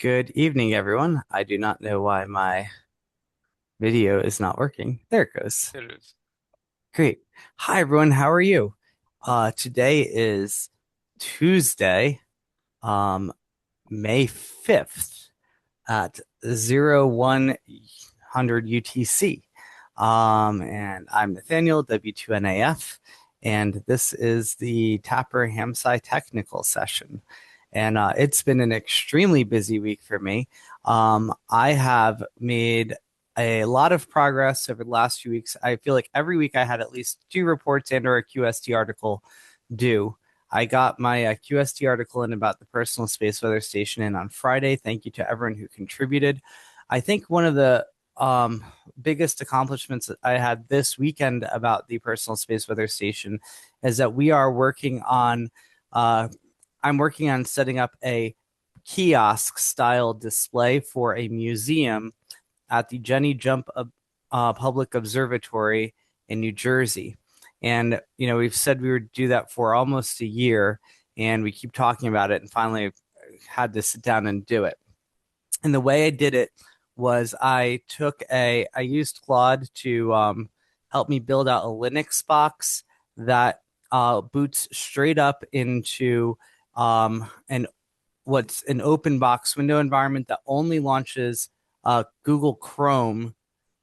Good evening, everyone. I do not know why my video is not working. There it goes. It is. Great. Hi, everyone. How are you? Today is Tuesday, um, May 5th at 0100 UTC. And I'm Nathaniel, W2NAF, and this is the TAPR-HamSCI technical session. And it's been an extremely busy week for me. I have made a lot of progress over the last few weeks. I feel like every week I had at least two reports and or a QST article due. I got my QST article in about the Personal Space Weather Station in on Friday. Thank you to everyone who contributed. I think one of the um, biggest accomplishments that I had this weekend about the Personal Space Weather Station is that we are working on I'm working on setting up a kiosk style display for a museum at the Jenny Jump Public Observatory in New Jersey. And, we've said we would do that for almost a year, and we keep talking about it, and finally had to sit down and do it. And the way I did it was I used Claude to help me build out a Linux box that boots straight up into an what's an open box window environment that only launches Google Chrome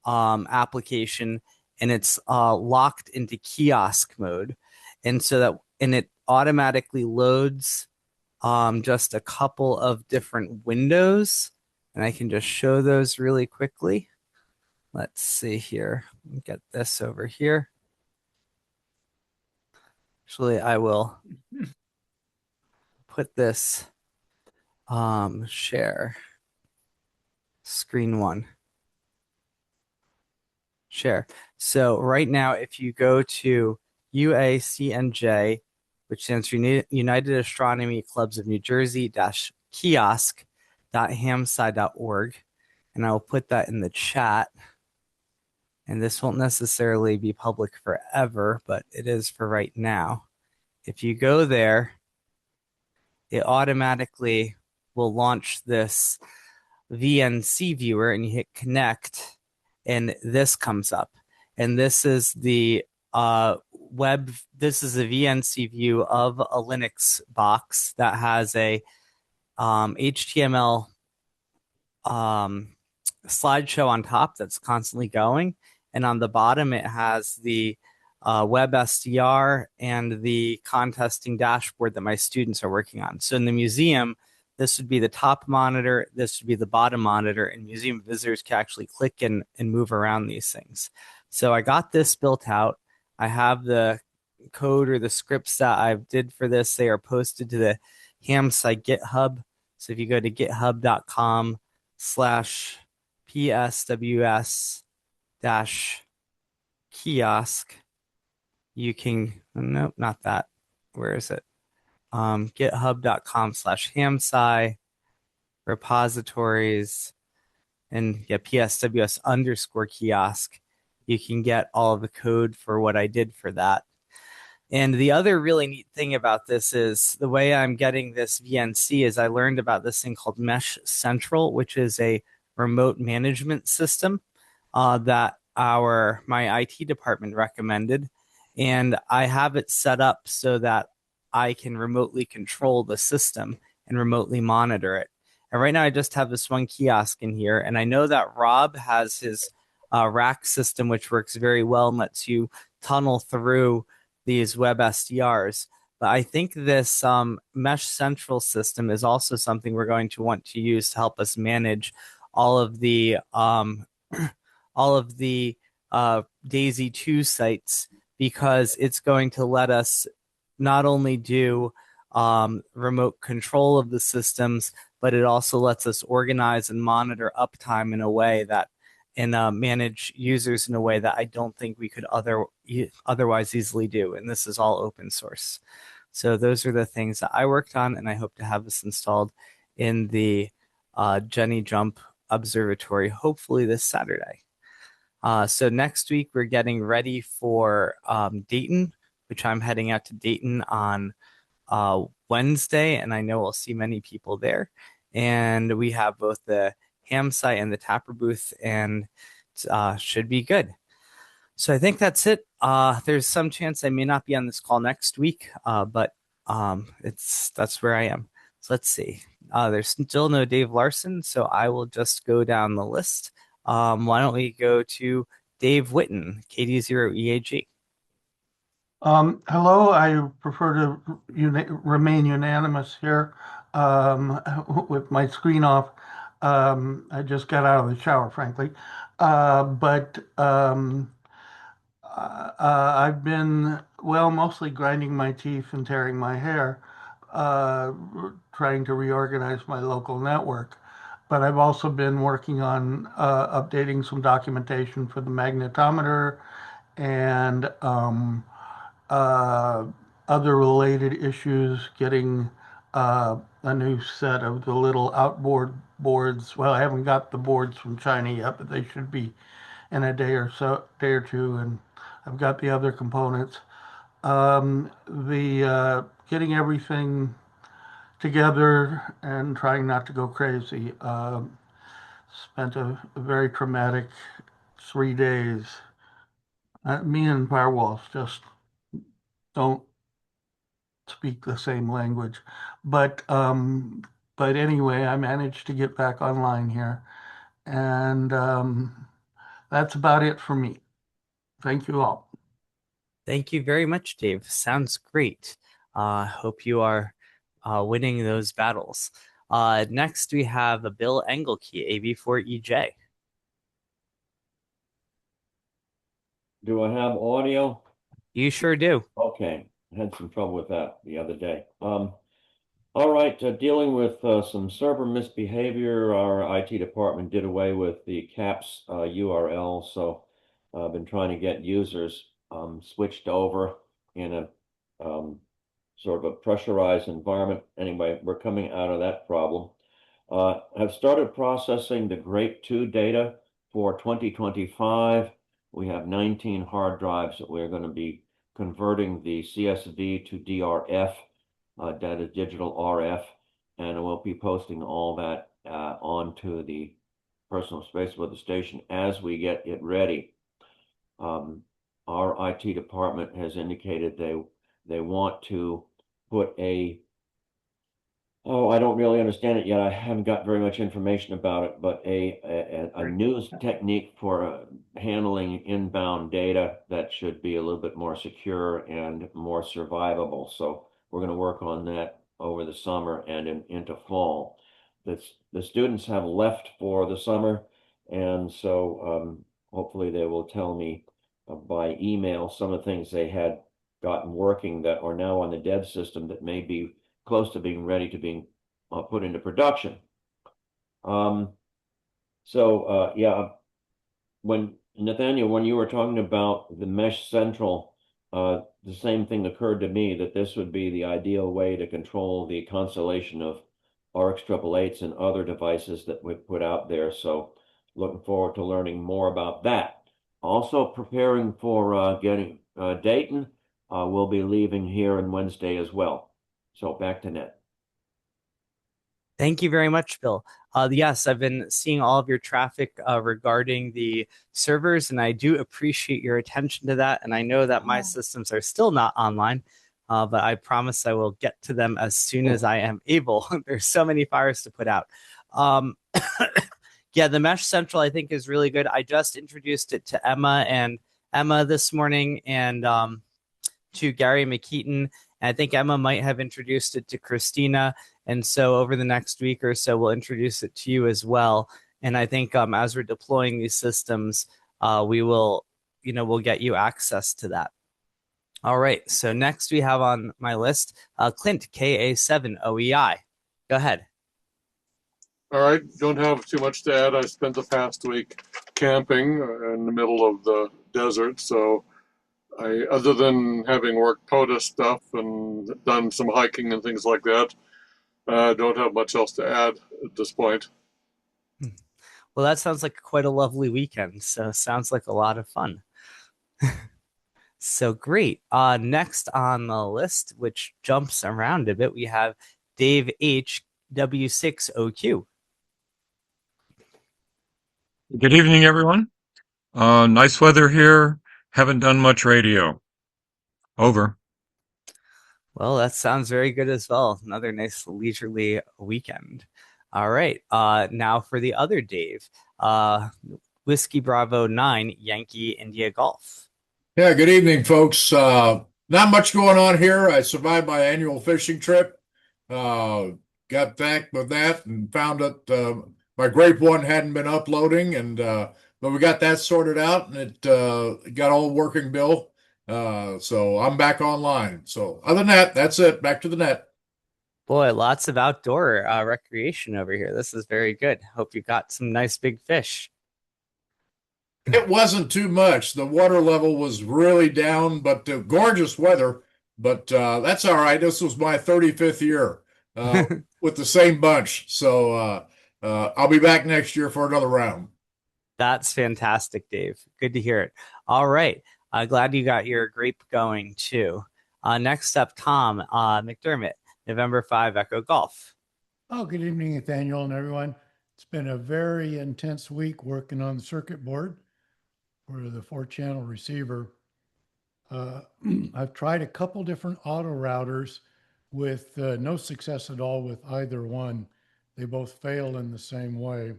application, and it's locked into kiosk mode, and it automatically loads just a couple of different windows, and I can just show those really quickly. Let's see here. Get this over here. Actually, I will put this share screen one. Share. So right now, if you go to UACNJ, which stands for United Astronomy Clubs of New Jersey dash kiosk.hamsci.org, and I will put that in the chat. And this won't necessarily be public forever, but it is for right now. If you go there, it automatically will launch this VNC viewer, and you hit connect, and this comes up. And this is the this is a VNC view of a Linux box that has a HTML slideshow on top that's constantly going. And on the bottom, it has the web SDR and the contesting dashboard that my students are working on. So in the museum, this would be the top monitor, this would be the bottom monitor, and museum visitors can actually click and move around these things. So I got this built out. I have the code or the scripts that I did for this. They are posted to the HamSCI GitHub. So if you go to github.com/psws dash kiosk, you can, nope, not that. Where is it? github.com/hamsci repositories, and yeah, psws underscore kiosk. You can get all of the code for what I did for that. And the other really neat thing about this is the way I'm getting this VNC is I learned about this thing called Mesh Central, which is a remote management system that my IT department recommended. And I have it set up so that I can remotely control the system and remotely monitor it. And right now I just have this one kiosk in here. And I know that Rob has his rack system, which works very well and lets you tunnel through these web SDRs. But I think this Mesh Central system is also something we're going to want to use to help us manage all of the all of the Daisy 2 sites, because it's going to let us not only do remote control of the systems, but it also lets us organize and monitor uptime in a way that and manage users in a way that I don't think we could otherwise easily do. And this is all open source. So those are the things that I worked on, and I hope to have this installed in the Jenny Jump Observatory, hopefully this Saturday. So next week we're getting ready for Dayton, which I'm heading out to Dayton on Wednesday, and I know we'll see many people there. and we have both the ham site and the Tapper booth, and should be good. So I think that's it. There's some chance I may not be on this call next week, but it's that's where I am. So let's see. There's still no Dave Larson, so I will just go down the list. Why don't we go to Dave Witten, KD0EAG? Hello, I prefer to remain unanimous here with my screen off. I just got out of the shower, frankly. But I've been, well, mostly grinding my teeth and tearing my hair, uh, trying to reorganize my local network. But I've also been working on updating some documentation for the magnetometer and uh, other related issues, getting a new set of the little outboard boards. Well, I haven't got the boards from China yet, but they should be in a day or two, and I've got the other components. The Getting everything together and trying not to go crazy. Spent a very traumatic 3 days. Me and firewalls just don't speak the same language. But but anyway, I managed to get back online here, and that's about it for me. Thank you all. Thank you very much, Dave. Sounds great. Hope you are winning those battles. Next, we have Bill Engelke, AB4EJ. Do I have audio? You sure do. Okay, I had some trouble with that the other day. All right, dealing with some server misbehavior, our IT department did away with the CAPS URL, so I've been trying to get users switched over in a sort of a pressurized environment. Anyway, we're coming out of that problem. I've started processing the GRAPE 2 data for 2025. We have 19 hard drives that we're going to be converting the CSV to DRF, that is digital RF, and we'll be posting all that onto the personal space of the station as we get it ready. Our IT department has indicated they want to put a I don't really understand it yet. I haven't got very much information about it, but a news technique for handling inbound data that should be a little bit more secure and more survivable. So we're going to work on that over the summer and into fall. The students have left for the summer, and so hopefully they will tell me by email some of the things they had gotten working that are now on the dev system that may be close to being ready to being put into production. Um, yeah, when Nathaniel, when you were talking about the Mesh Central, the same thing occurred to me that this would be the ideal way to control the constellation of RX888s and other devices that we put out there. So looking forward to learning more about that. Also preparing for getting Dayton. We'll be leaving here on Wednesday as well. So back to Ned. Thank you very much, Bill. Yes, I've been seeing all of your traffic regarding the servers, and I do appreciate your attention to that. And I know that my systems are still not online, but I promise I will get to them as soon as I am able. There's so many fires to put out. Um, yeah, the Mesh Central I think is really good. I just introduced it to Emma this morning, and to Gary McKeaton. And I think Emma might have introduced it to Christina. And so over the next week or so, we'll introduce it to you as well. And I think as we're deploying these systems, we will, we'll get you access to that. All right. So next we have on my list, Clint, KA7OEI. Go ahead. All right, don't have too much to add. I spent the past week camping in the middle of the desert, so other than having worked POTUS stuff and done some hiking and things like that, don't have much else to add at this point. Well, that sounds like quite a lovely weekend. So sounds like a lot of fun. So great. Next on the list, which jumps around a bit, we have Dave H, W6OQ. Good evening, everyone. Nice weather here. Haven't done much radio. Over. Well, that sounds very good as well. Another nice leisurely weekend. All right. Now for the other Dave. Whiskey Bravo 9, Yankee India Golf. Yeah, good evening, folks. Not much going on here. I survived my annual fishing trip. Uh, got back with that and found that my grape one hadn't been uploading, and but we got that sorted out, and it got all working, Bill. So I'm back online. So other than that, that's it. Back to the net. Boy, lots of outdoor recreation over here. This is very good. Hope you got some nice big fish. It wasn't too much. The water level was really down, but gorgeous weather. But that's all right. This was my 35th year with the same bunch. So I'll be back next year for another round. That's fantastic, Dave. Good to hear it. All right. Glad you got your grape going too. Next up, Tom McDermott, November 5 Echo Golf. Oh, good evening, Nathaniel and everyone. It's been a very intense week working on the circuit board for the 4-channel receiver. I've tried a couple different auto routers with no success at all with either one. They both fail in the same way.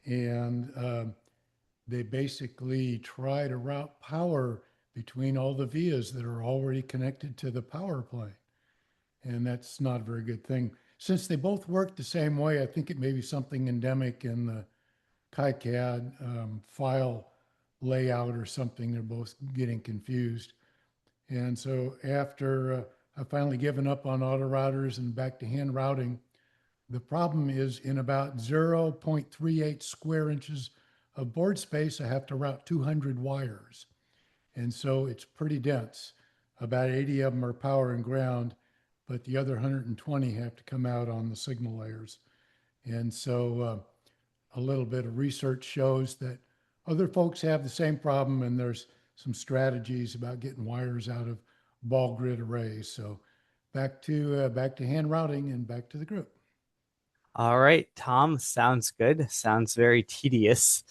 And they basically try to route power between all the vias that are already connected to the power plane. And that's not a very good thing. Since they both work the same way, I think it may be something endemic in the KiCad file layout or something. They're both getting confused. And so after I've finally given up on auto routers and back to hand routing, the problem is in about 0.38 square inches of board space, I have to route 200 wires. And so it's pretty dense. About 80 of them are power and ground, but the other 120 have to come out on the signal layers. And so a little bit of research shows that other folks have the same problem, and there's some strategies about getting wires out of ball grid arrays. So back to hand routing and back to the group. All right, Tom, sounds good. Sounds very tedious.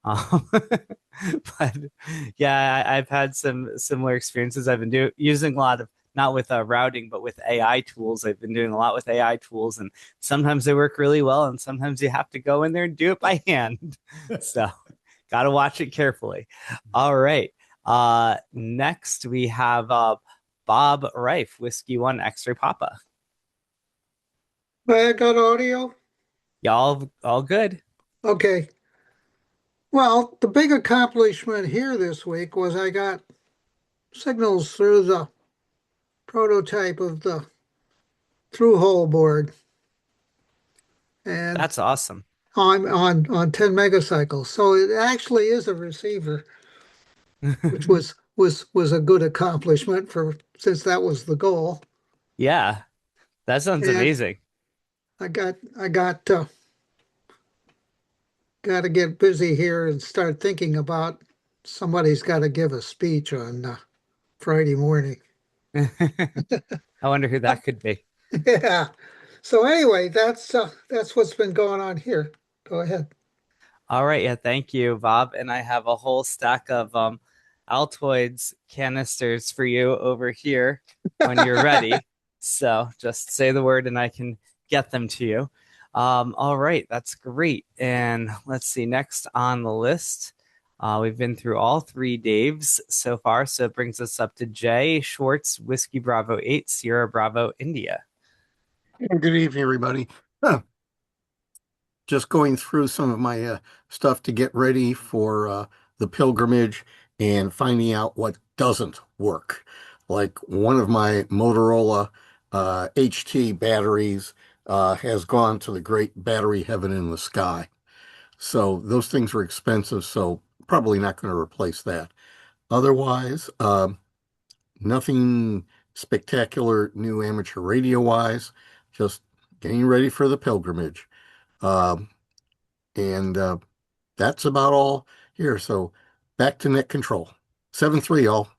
But yeah, I've had some similar experiences. I've been using a lot of, not with routing, but with AI tools. I've been doing a lot with AI tools, and sometimes they work really well, and sometimes you have to go in there and do it by hand. So got to watch it carefully. All right. Next we have Bob Reif, Whiskey One X-Ray Papa. I got audio. Y'all all good? Okay. Well, the big accomplishment here this week was I got signals through the prototype of the through-hole board. And That's awesome. I'm on 10 megacycles. So it actually is a receiver, which was a good accomplishment since that was the goal. Yeah, that sounds And amazing. I got to get busy here and start thinking about somebody's got to give a speech on Friday morning. I wonder who that could be. Yeah. So anyway, that's what's been going on here. Go ahead. All right, yeah, thank you, Bob. And I have a whole stack of Altoids canisters for you over here when you're ready. So just say the word and I can get them to you. All right, that's great. And let's see, next on the list, we've been through all three Daves so far. So it brings us up to Jay Schwartz, Whiskey Bravo 8, Sierra Bravo, India. Good evening, everybody. Just going through some of my stuff to get ready for the pilgrimage and finding out what doesn't work. Like one of my Motorola HT batteries has gone to the great battery heaven in the sky. So those things are expensive, so probably not going to replace that. Otherwise, nothing spectacular new amateur radio wise, just getting ready for the pilgrimage. And that's about all here. So back to net control. 7-3, y'all.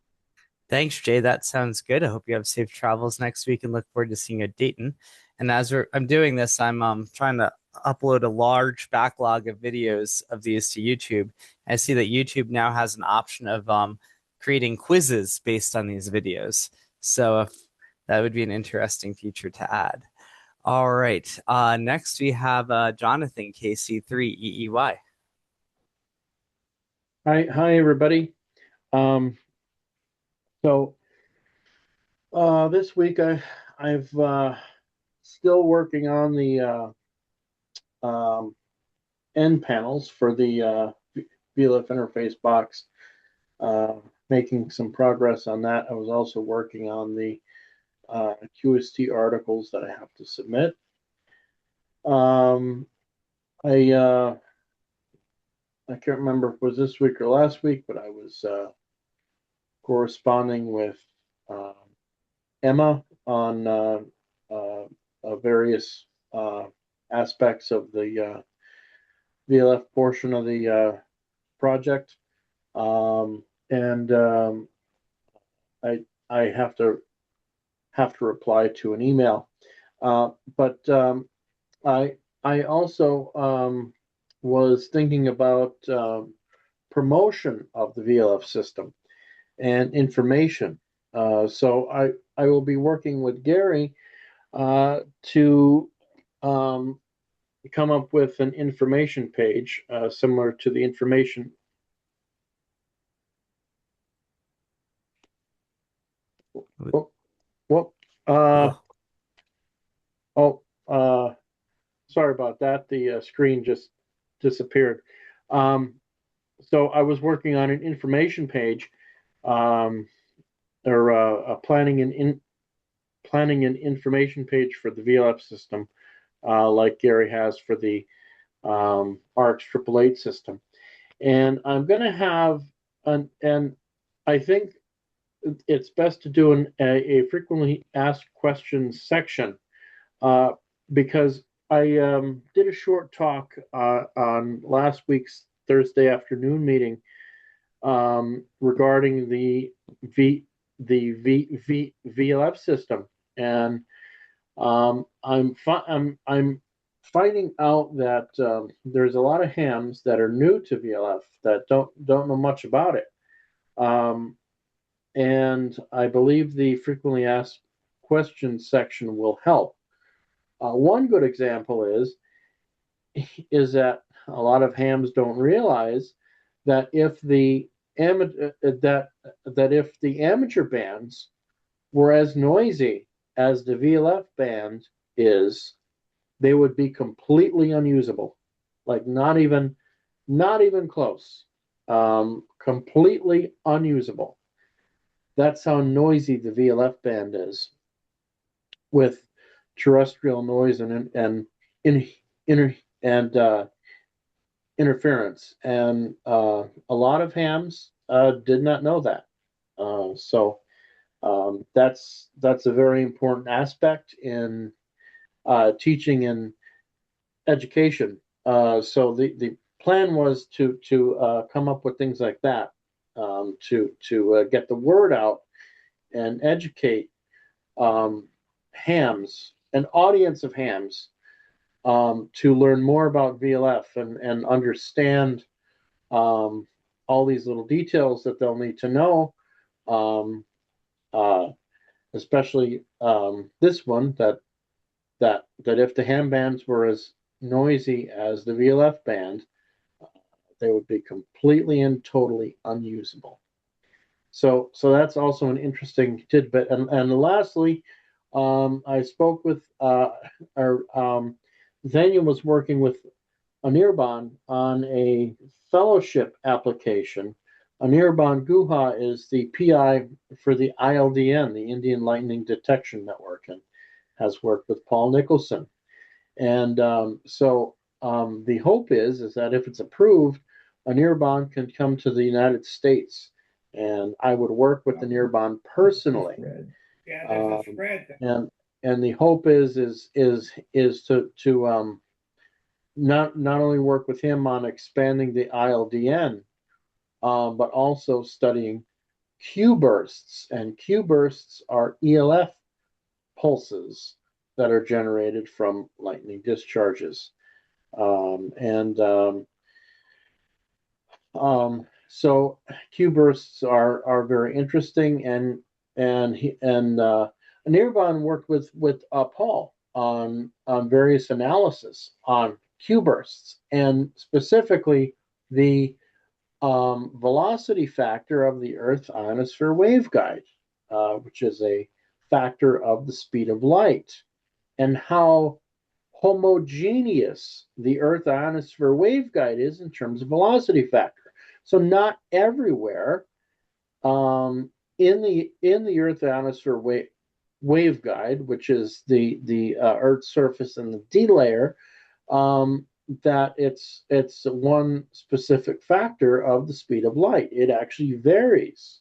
Thanks, Jay. That sounds good. I hope you have safe travels next week and look forward to seeing you at Dayton. And I'm doing this, I'm trying to upload a large backlog of videos of these to YouTube. I see that YouTube now has an option of creating quizzes based on these videos. So if that would be an interesting feature to add. All right. Next we have Jonathan, KC3EEY. Hi, everybody. Um, so this week I've still working on the end panels for the VLF interface box, making some progress on that. I was also working on the QST articles that I have to submit. I can't remember if it was this week or last week, but I was corresponding with Emma on various aspects of the VLF portion of the project, and I have to reply to an email, but I also was thinking about promotion of the VLF system and information. So I will be working with Gary to come up with an information page similar to the information. Sorry about that. The screen just disappeared. So I was working on an information page, or planning an information page for the VLF system, like Gary has for the ARCS 888 system. And I'm going to have and I think it's best to do a frequently asked questions section, because I did a short talk on last week's Thursday afternoon meeting regarding the VLF system, and I'm finding out that there's a lot of hams that are new to VLF that don't know much about it, and I believe the frequently asked questions section will help. One good example is that a lot of hams don't realize that if the amateur bands were as noisy as the VLF band is, they would be completely unusable. Like not even close. Completely unusable. That's how noisy the VLF band is, with terrestrial noise and interference. And a lot of hams did not know that. So that's a very important aspect in teaching and education. So the plan was to come up with things like that, to get the word out and educate hams, an audience of hams, to learn more about VLF and understand all these little details that they'll need to know, especially this one, that if the ham bands were as noisy as the VLF band, they would be completely and totally unusable. So that's also an interesting tidbit. And lastly, I spoke with Daniel was working with Anirban on a fellowship application. Anirban Guha is the PI for the ILDN, the Indian Lightning Detection Network, and has worked with Paul Nicholson. And so the hope is that if it's approved, Anirban can come to the United States, and I would work with Anirban personally. And the hope is to not only work with him on expanding the ILDN, but also studying Q bursts. And Q bursts are ELF pulses that are generated from lightning discharges. So Q bursts are very interesting, and Nirban worked with Paul on various analysis on Q bursts, and specifically the velocity factor of the Earth ionosphere waveguide, which is a factor of the speed of light, and how homogeneous the Earth ionosphere waveguide is in terms of velocity factor. So not everywhere in the Earth ionosphere waveguide, which is the Earth's surface and the D layer, that it's one specific factor of the speed of light. It actually varies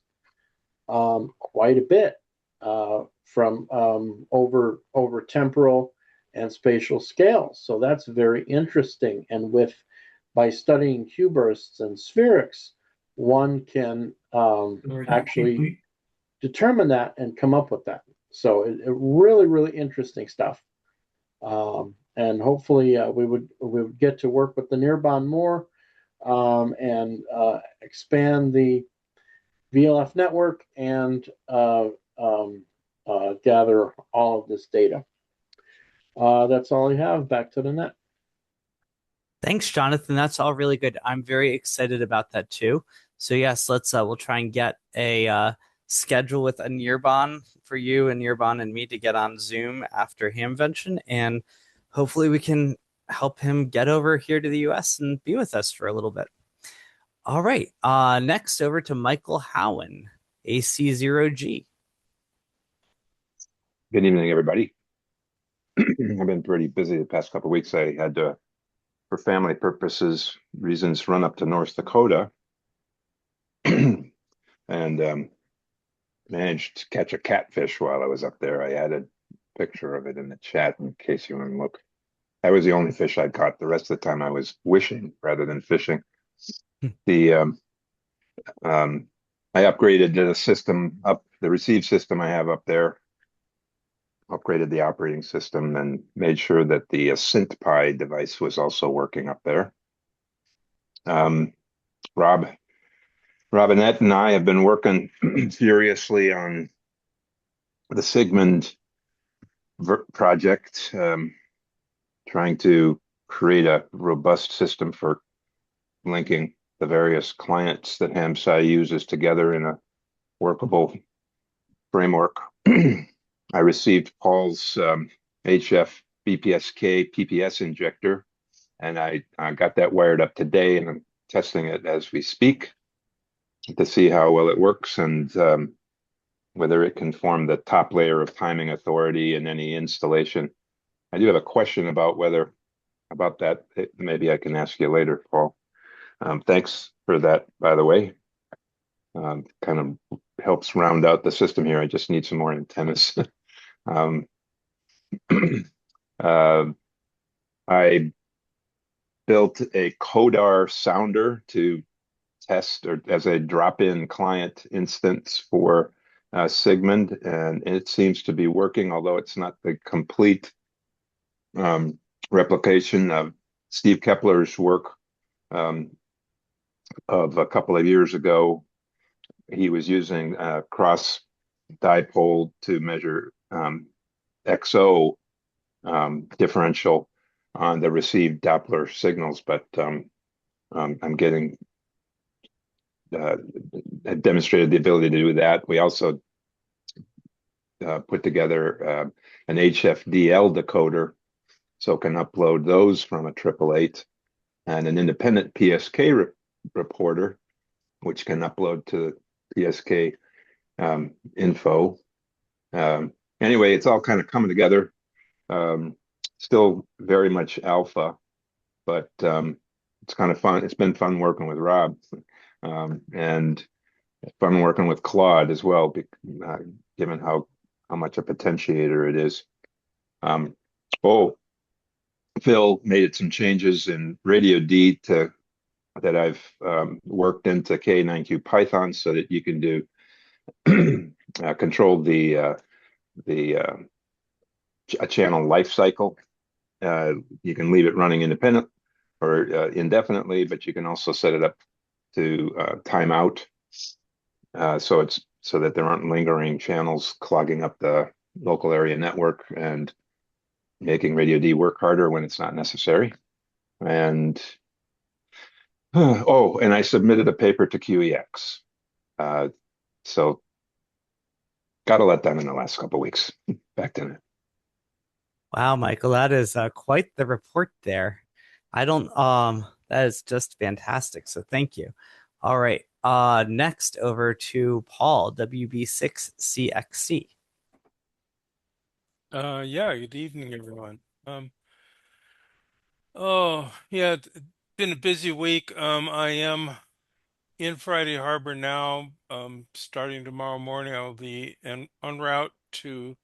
quite a bit from over temporal and spatial scales. So that's very interesting. And by studying Q bursts and spherics, one can actually determine that and come up with that. So it really, really interesting stuff. And hopefully we would get to work with the Nirban more and expand the VLF network and gather all of this data. That's all I have. Back to the net. Thanks, Jonathan. That's all really good. I'm very excited about that too. So yes, we'll try and get a schedule with a Nirban for you and Nirban and me to get on Zoom after Hamvention, and hopefully we can help him get over here to the US and be with us for a little bit. All right. Next over to Michael Howen, AC0G. Good evening, everybody. I've been pretty busy the past couple of weeks. I had to, for family purposes, reasons, run up to North Dakota and managed to catch a catfish while I was up there. I added a picture of it in the chat in case you want to look. That was the only fish I'd caught. The rest of the time I was wishing rather than fishing. I upgraded the system up, the receive system I have up there, upgraded the operating system, and made sure that the SynthPi device was also working up there. Robinette and I have been working furiously on the Sigmund project, trying to create a robust system for linking the various clients that HamSCI uses together in a workable framework. I received Paul's HF BPSK PPS injector, and I got that wired up today, and I'm testing it as we speak to see how well it works and whether it can form the top layer of timing authority in any installation. I do have a question about that. Maybe I can ask you later, Paul. Thanks for that, by the way. Kind of helps round out the system here. I just need some more antennas. I built a Kodar sounder to test or as a drop-in client instance for Sigmund, and it seems to be working, although it's not the complete replication of Steve Kepler's work of a couple of years ago. He was using cross dipole to measure XO differential on the received Doppler signals, but I'm getting demonstrated the ability to do that. We also put together an HFDL decoder, so can upload those from a 888, and an independent PSK reporter, which can upload to PSK info. Anyway, it's all kind of coming together. Still very much alpha, but it's kind of fun. It's been fun working with Rob, and fun working with Claude as well, given how much a potentiator it is. Phil made some changes in Radio D that I've worked into K9Q Python so that you can do control the a channel life cycle. You can leave it running independent or indefinitely, but you can also set it up to time out. So that there aren't lingering channels clogging up the local area network and making Radio D work harder when it's not necessary. And and I submitted a paper to QEX. So got a lot done in the last couple of weeks. Back to it. Wow, Michael, that is quite the report there. I don't that is just fantastic. So thank you. All right. Next over to Paul, WB6CXC. Yeah, good evening, everyone. Oh, yeah, it's been a busy week. I am in Friday Harbor now. Starting tomorrow morning, I will be en route to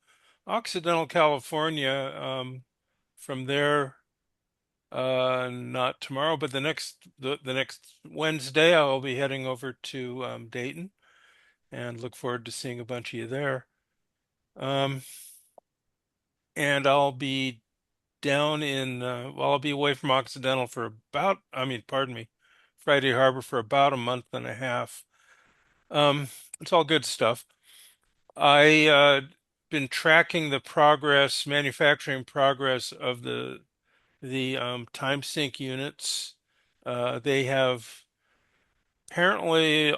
Occidental, California. From there, not tomorrow, but the next Wednesday, I will be heading over to Dayton, and look forward to seeing a bunch of you there. Um, and I'll be down in well, I'll be away from Occidental for about, pardon me, Friday Harbor for about a month and a half. It's all good stuff. I been tracking the progress, manufacturing progress of the time sync units. They have apparently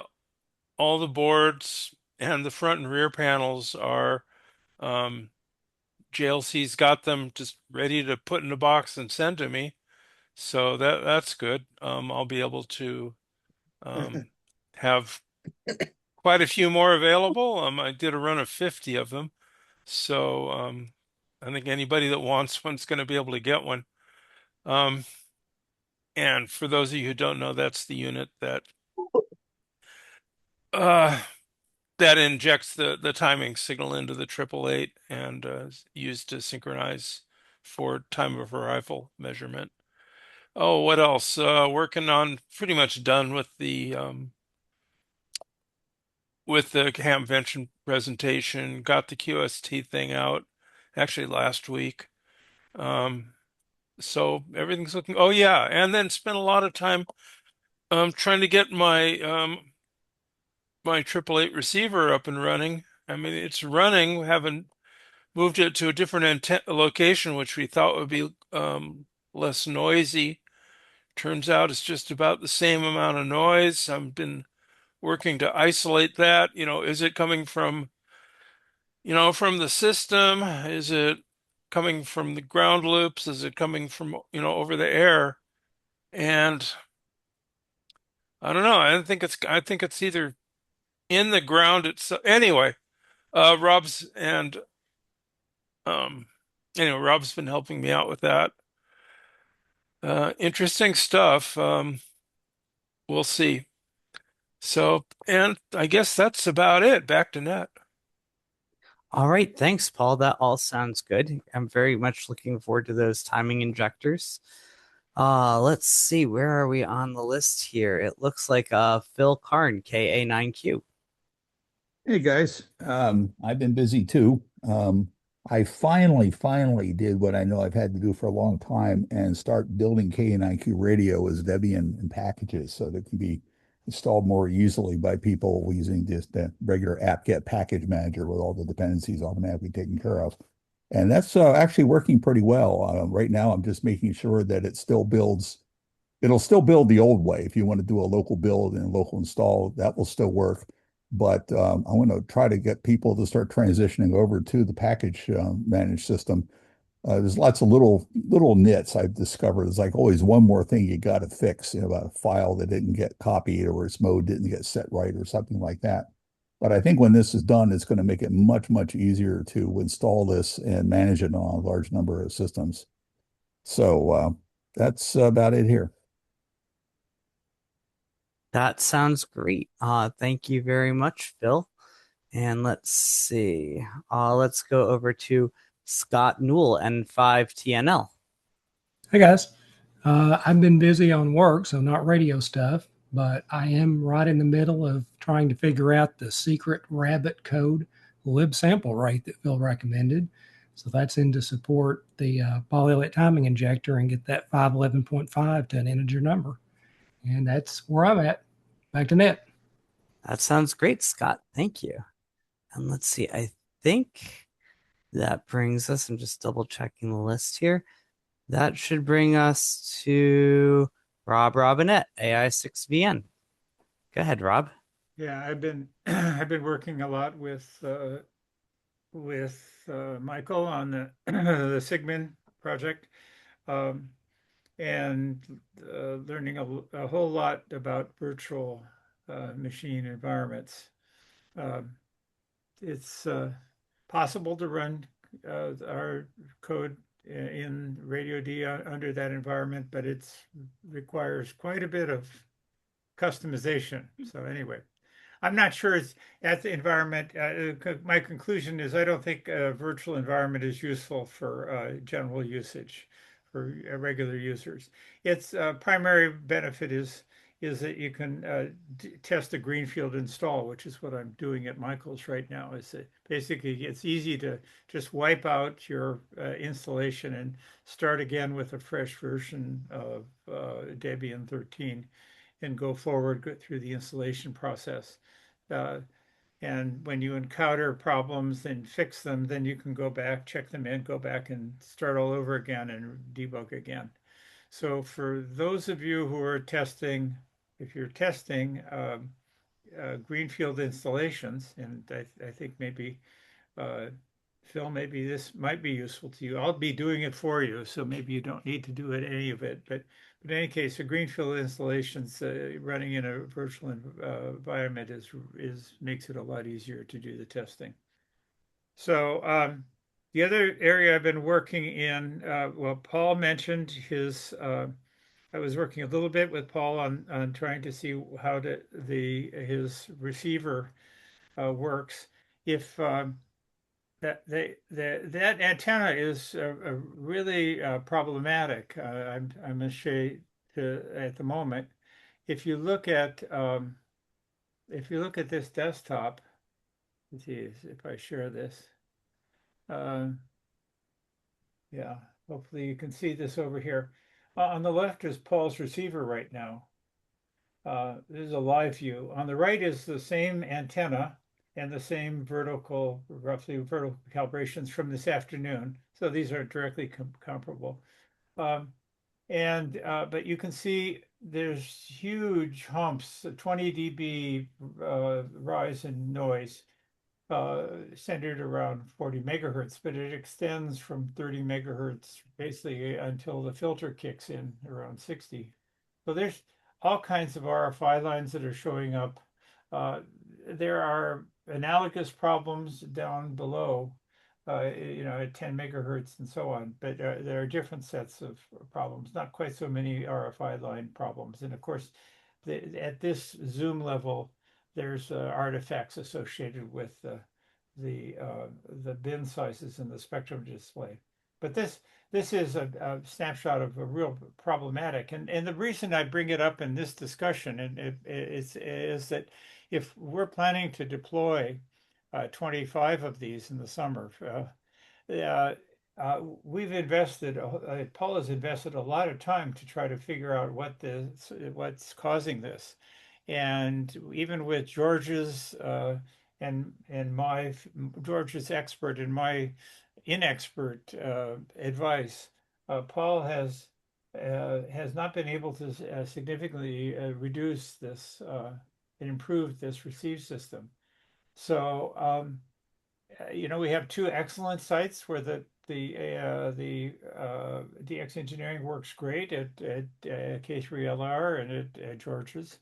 all the boards and the front and rear panels are um, JLC's got them just ready to put in a box and send to me. So that's good. I'll be able to have quite a few more available. I did a run of 50 of them. So I think anybody that wants one's going to be able to get one. Um, and for those of you who don't know, that's the unit uh, that injects the timing signal into the 888 and is used to synchronize for time of arrival measurement. Oh, what else? Working on, pretty much done with the Hamvention presentation. Got the QST thing out actually last week. Um, so everything's looking. Oh yeah, and then spent a lot of time trying to get my 888 receiver up and running. I mean, it's running. We haven't moved it to a different location, which we thought would be less noisy. Turns out it's just about the same amount of noise. I've been working to isolate that. Is it coming from, from the system? Is it coming from the ground loops? Is it coming from, over the air? And I don't know. I think it's either in the ground itself. Anyway, Rob's and Rob's been helping me out with that. Interesting stuff. We'll see. So, and I guess that's about it. Back to net. All right, thanks, Paul. That all sounds good. I'm very much looking forward to those timing injectors. Let's see, where are we on the list here? It looks like Phil Karn, KA9Q. Hey guys, I've been busy too. I finally did what I know I've had to do for a long time and start building K9Q radio as Debian in packages so that it can be installed more easily by people using just the regular apt-get package manager with all the dependencies automatically taken care of. And that's actually working pretty well. Right now, I'm just making sure that it'll still build the old way. If you want to do a local build and a local install, that will still work. But I want to try to get people to start transitioning over to the package managed system. There's lots of little nits I've discovered. There's like always one more thing you got to fix, about a file that didn't get copied or its mode didn't get set right or something like that. But I think when this is done, it's going to make it much easier to install this and manage it on a large number of systems. So that's about it here. That sounds great. Thank you very much, Phil. And let's see. Let's go over to Scott Newell, N5TNL. Hey guys, I've been busy on work, so not radio stuff, but I am right in the middle of trying to figure out the secret rabbit code lib sample rate that Phil recommended. So that's in to support the polyolate timing injector and get that 511.5 to an integer number. And that's where I'm at. Back to Net. That sounds great, Scott. Thank you. And let's see, I think that brings us, I'm just double checking the list here. That should bring us to Rob Robinette, AI6VN. Go ahead, Rob. Yeah, I've been I've been working a lot with Michael on the the Sigmund project, um, and learning a whole lot about virtual machine environments. Um, it's possible to run our code in Radio D under that environment, but it requires quite a bit of customization. So anyway, I'm not sure it's at the environment. My conclusion is I don't think a virtual environment is useful for general usage for regular users. Its primary benefit is that you can test a greenfield install, which is what I'm doing at Michael's right now. Is that basically it's easy to just wipe out your installation and start again with a fresh version of Debian 13 and go forward through the installation process. Uh, and when you encounter problems and fix them, then you can go back, check them in, go back and start all over again and debug again. So for those of you who are testing, if you're testing greenfield installations, and I think maybe uh, Phil, maybe this might be useful to you. I'll be doing it for you, so maybe you don't need to do any of it. But in any case, a greenfield installations running in a virtual environment is makes it a lot easier to do the testing. So the other area I've been working in, well, Paul mentioned his. I was working a little bit with Paul on trying to see how his receiver works. If that antenna is really problematic. I'm ashamed to, at the moment. If you look at this desktop, let's see if I share this. Um, yeah, hopefully you can see this over here. On the left is Paul's receiver right now. This is a live view. On the right is the same antenna and the same roughly vertical calibrations from this afternoon. So these are directly comparable. Um, but you can see there's huge humps, 20 dB rise in noise centered around 40 megahertz, but it extends from 30 megahertz basically until the filter kicks in around 60. So there's all kinds of RFI lines that are showing up. There are analogous problems down below, at 10 megahertz and so on, but there are different sets of problems, not quite so many RFI line problems. And of course, at this zoom level, there's artifacts associated with the bin sizes in the spectrum display. But this is a snapshot of a real problematic. And the reason I bring it up in this discussion is that if we're planning to deploy 25 of these in the summer, we've invested, Paul has invested a lot of time to try to figure out what's causing this. And even with George's George's expert and my inexpert advice, Paul has not been able to significantly reduce this and improve this receive system. So we have two excellent sites where the DX engineering works great at K3LR and at George's.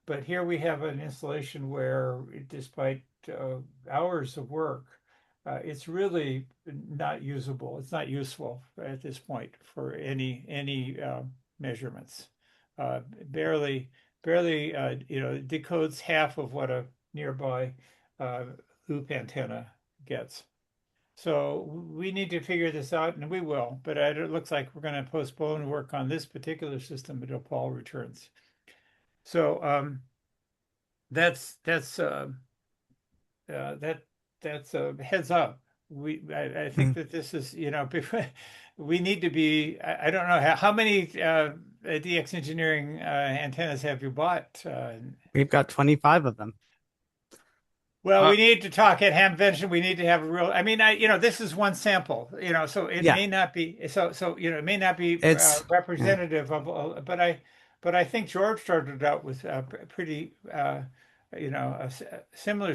But here we have an installation where, despite hours of work, it's really not usable. It's not useful at this point for any measurements. Barely, decodes half of what a nearby loop antenna gets. So we need to figure this out, and we will. But it looks like we're going to postpone work on this particular system until Paul returns. So that's a heads up. I think that this is, we need to be, I don't know how many DX engineering antennas have you bought? We've got 25 of them. Well, Uh, we need to talk at Hamvention. We need to have a real, I mean, this is one sample, so it Yeah, may not be, it may not be it's yeah. representative of, but I think George started out with pretty, a similar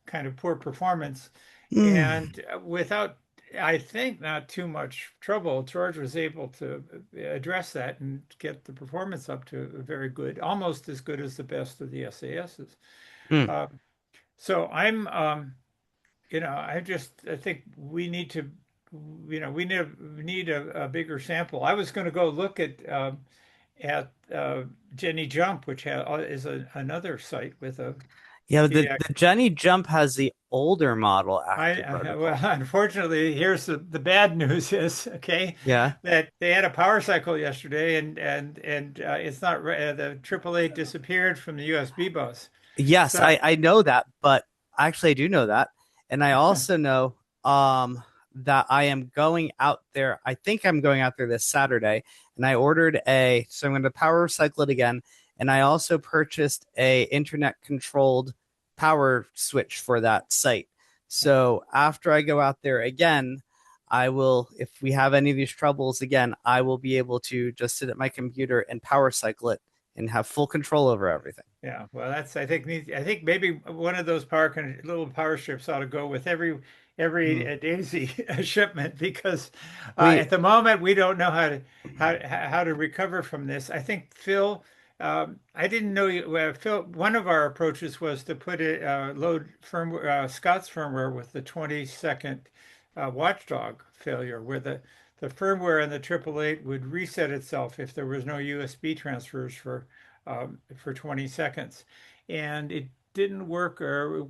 kind of poor performance. Mm. And without, I think, not too much trouble, George was able to address that and get the performance up to a very good, almost as good as the best of the SASs. Mm. Uh, so I think we need to, we need a bigger sample. I was going to go look at Jenny Jump, which is another site with a Yeah, TX. the Jenny Jump has the older model active Well, protocol. unfortunately, here's the bad news is, okay, Yeah. that they had a power cycle yesterday, and it's not the AAA disappeared from the USB bus. Yes, So I know that, but actually I do know that. And I also know that I am going out there. I think I'm going out there this Saturday, and I ordered so I'm going to power cycle it again. And I also purchased a internet controlled power switch for that site. So after I go out there again, I will, if we have any of these troubles again, I will be able to just sit at my computer and power cycle it and have full control over everything. yeah, well, I think maybe one of those little power strips ought to go with every Mm. Daisy shipment because We at the moment we don't know how to recover from this. I think Phil, I didn't know you. Well, Phil, one of our approaches was to put it load firmware Scott's firmware with the 20-second watchdog failure, where the firmware in the 888 would reset itself if there was no USB transfers for 20 seconds. And it didn't work, or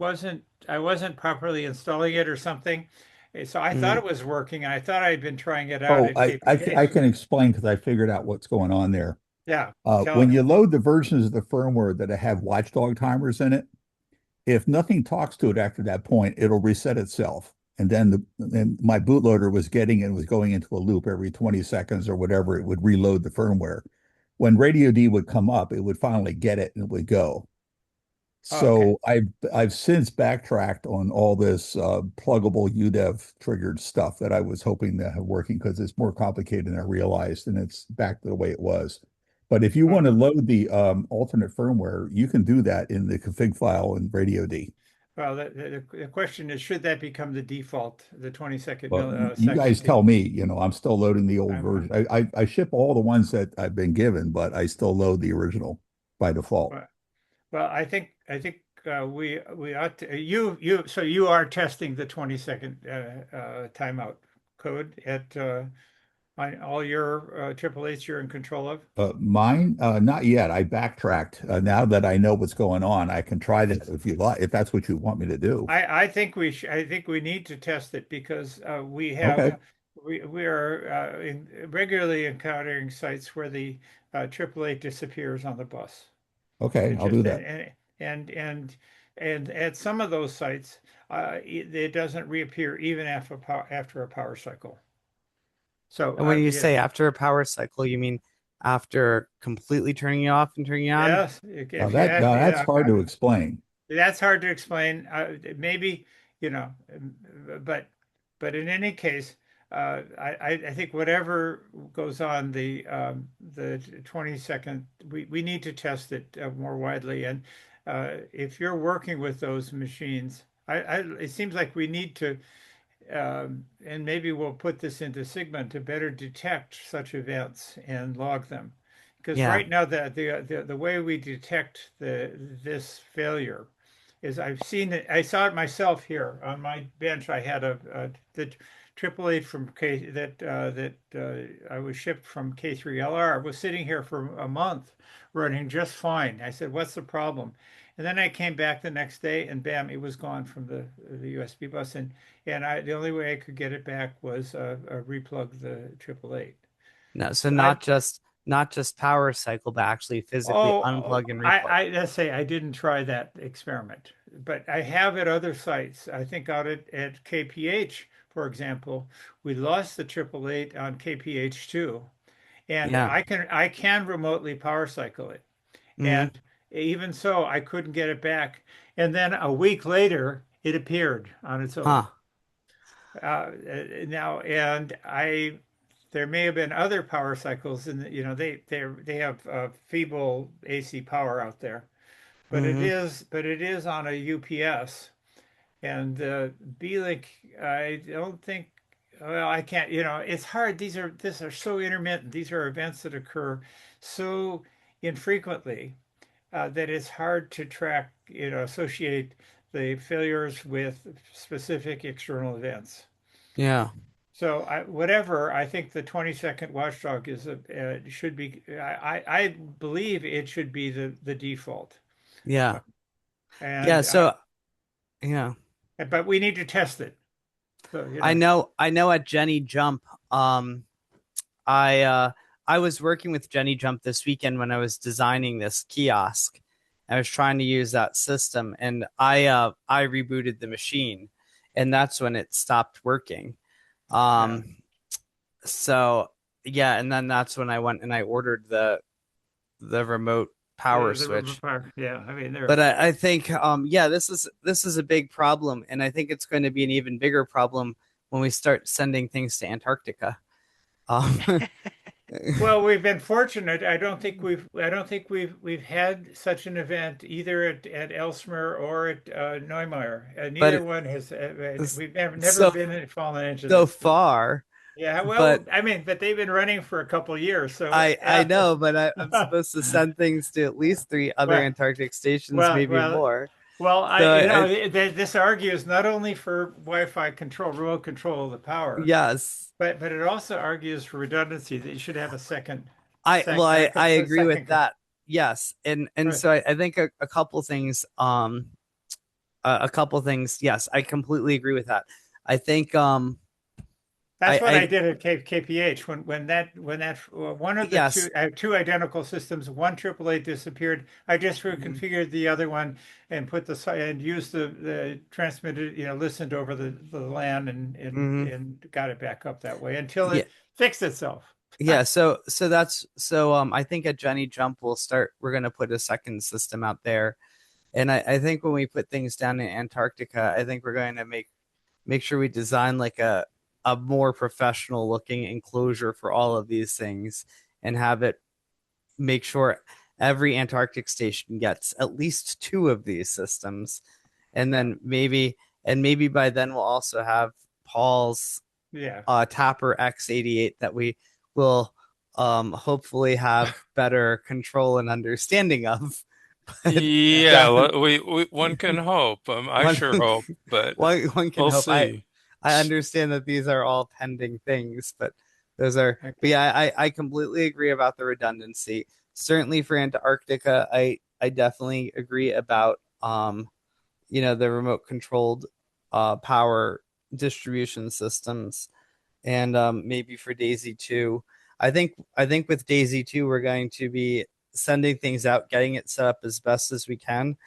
I wasn't properly installing it or something. So I thought mm, it was working. I thought I'd been trying it out Oh, at I KPK. can explain because I figured out what's going on there. Yeah, tell When me. you load the versions of the firmware that have watchdog timers in it, if nothing talks to it after that point, it'll reset itself. And then my bootloader was getting it was going into a loop every 20 seconds or whatever. It would reload the firmware. When Radio D would come up, it would finally get it and it would go. Oh, okay. So I've since backtracked on all this pluggable UDEV triggered stuff that I was hoping to have working because it's more complicated than I realized, and it's back to the way it was. But if you Well, want to load the alternate firmware, you can do that in the config file in Radio D. well, the question is, should that become the default, the 20-second But you second guys D? tell me, I'm still loading the old I'm, version. I ship all the ones that I've been given, but I still load the original by default. well, well, I think we ought to so you are testing the 20-second timeout code at on all your triple H's you're in control of. Mine, not yet. I backtracked. Now that I know what's going on, I can try this if you like, if that's what you want me to do. I think we need to test it because Okay, we are regularly encountering sites where the AAA disappears on the bus. okay, It I'll do just that. and at some of those sites, it doesn't reappear even after a power cycle. So and when you say after a power cycle, you mean after completely turning it off and turning it on? yes, Now if you that have, now that's yeah, hard to explain. that's hard to explain. Maybe, but in any case, I think whatever goes on the 20-second, we need to test it more widely. And if you're working with those machines, it seems like we need to, and maybe we'll put this into Sigma to better detect such events and log them. Because Yeah. right now, the way we detect this failure is I've seen it. I saw it myself here on my bench. I had the AAA from K that I was shipped from K3LR was sitting here for a month, running just fine. I said, "What's the problem?" And then I came back the next day, and bam, it was gone from the USB bus. And the only way I could get it back was replug the 888. No, so So I not just not just power cycle, but actually physically unplug and replug. I let's say I didn't try that experiment, but I have at other sites. I think out at KPH, for example, we lost the 888 on KPH2, and Yeah. I can remotely power cycle it. Hmm. And even so, I couldn't get it back. And then a week later, it appeared on its own. Huh. Now, and there may have been other power cycles, and they have feeble AC power out there, Hmm. but it is on a UPS, and B-Link, I don't think. Well, I can't. It's hard. These are so intermittent. These are events that occur so infrequently that it's hard to track, associate the failures with specific external events. Yeah. So whatever, I think the 20-second watchdog should be, I believe it should be the default. Yeah. Yeah. And So, yeah. but we need to test it. So, I know at Jenny Jump, I uh I was working with Jenny Jump this weekend when I was designing this kiosk. I was trying to use that system, and I rebooted the machine, and that's when it stopped working. yeah, Um so yeah, and then that's when I went and I ordered the remote power the river switch. fire. Yeah, I mean, But I think yeah, this is a big problem, and I think it's going to be an even bigger problem when we start sending things to Antarctica. Um, well, we've been fortunate. I don't think we've had such an event either at Elsmer or at Neumeier. Neither but one has. We've never so fallen into so this. far, Yeah, well, but I mean, but they've been running for a couple of years, so I know, but I'm supposed to send things to at least three other well, Antarctic stations, well, maybe well, more. well, So this argues not only for Wi-Fi control, remote control of the power, yes, but it also argues for redundancy that you should have a I agree with second. that. Yes, and Right. so I think a couple things. A couple things. Yes, I completely agree with that. I think That's what I I did at KPH when that one of the two yes. I have two identical systems. One AAA disappeared. I just Mhm. reconfigured the other one and put and used the transmitted, listened over the LAN Mhm. and got it back up that way until Yeah. it fixed itself. Yeah, so that's so I think at Jenny Jump we're gonna put a second system out there. And I think when we put things down in Antarctica, I think we're going to make sure we design like a more professional looking enclosure for all of these things and have it make sure every Antarctic station gets at least two of these systems. And Yeah, then maybe by then we'll also have Paul's yeah. TAPR-X88 that we will hopefully have better control and understanding of. But Yeah, that we one can hope. I one sure hope, but one can we'll hope. see. I understand that these are all pending things, but those are but Okay. yeah, I completely agree about the redundancy. Certainly for Antarctica, I definitely agree about the remote controlled power distribution systems, and maybe for Daisy 2. I think with Daisy 2 we're going to be sending things out, getting it set up as best as we can,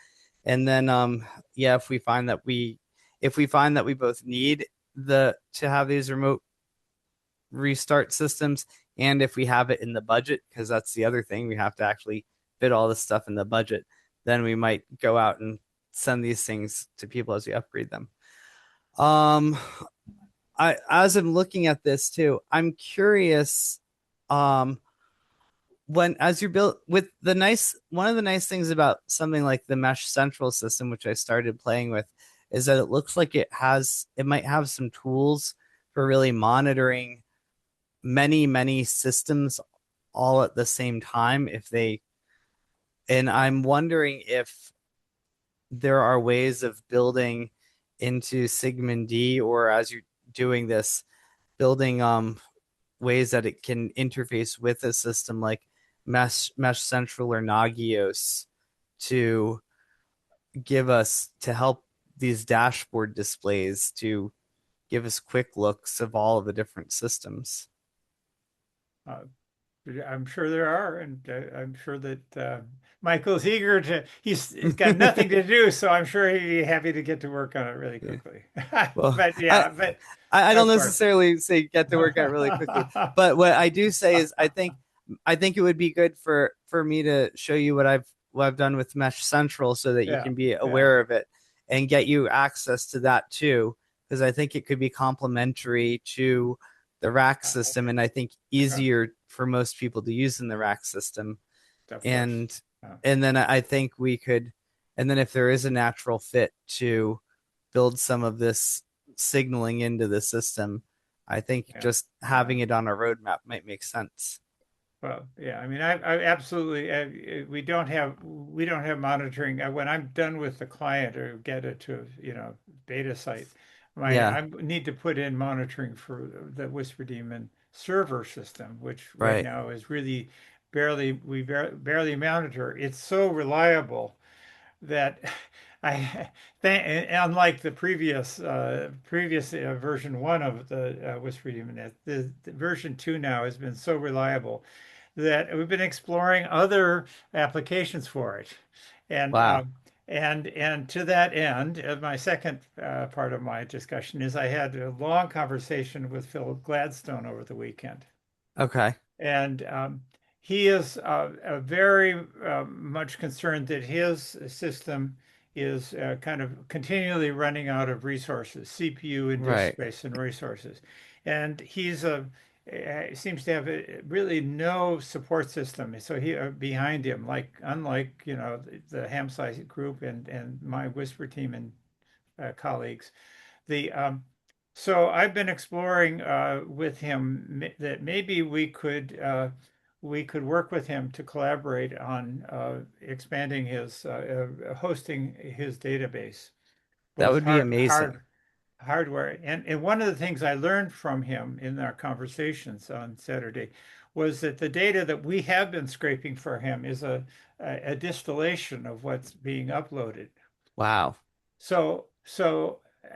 and then yeah, if we find that we both need to have these remote restart systems, and if we have it in the budget, because that's the other thing, we have to actually fit all this stuff in the budget, then we might go out and send these things to people as we upgrade them. um as I'm looking at this too, I'm curious, um when as you build with the nice one of the nice things about something like the Mesh Central system, which I started playing with, is that it looks like it might have some tools for really monitoring many systems all at the same time, if they and I'm wondering if there are ways of building into Sigmund D, or as you're doing this, building ways that it can interface with a system like Mesh Central or Nagios to to help these dashboard displays to give us quick looks of all of the different systems. Uh, I'm sure there are, and I'm sure that Michael's eager to. He's got nothing to do, so I'm sure he'd be happy to get to work on it really Yeah. quickly. Well, But I yeah, but I don't of course, necessarily say get to work out really quickly, but what I do say is I think it would be good for me to show you what I've done with Mesh Central so that you yeah, can be yeah, aware of it and get you access to that too, because I think it could be complementary to the rack system and I think yeah, easier for most people to use in the rack system. of course. And Yeah, and then I think we could, and then if there is a natural fit to build some of this signaling into the system, I think yeah, just yeah. having it on a roadmap might make sense. Well, yeah, I mean, I absolutely, we don't have monitoring. When I'm done with the client or get it to, beta site, Yeah, I need to put in monitoring for the Whisper Demon server system, which right right. now is really barely monitor. It's so reliable that I unlike the previous version one of the Whisper Demon, the version two now has been so reliable that we've been exploring other applications for it. And Wow. and to that end, my second part of my discussion is I had a long conversation with Philip Gladstone over the weekend. Okay. And he is very much concerned that his system is kind of continually running out of resources, CPU and disk Right. space and resources. And seems to have really no support system. So he behind him, like unlike the HamSCI group and my Whisper team and colleagues, the so I've been exploring with him that maybe we could work with him to collaborate on expanding his hosting his database, That both would be amazing. hardware and one of the things I learned from him in our conversations on Saturday was that the data that we have been scraping for him is a distillation of what's being uploaded. Wow. So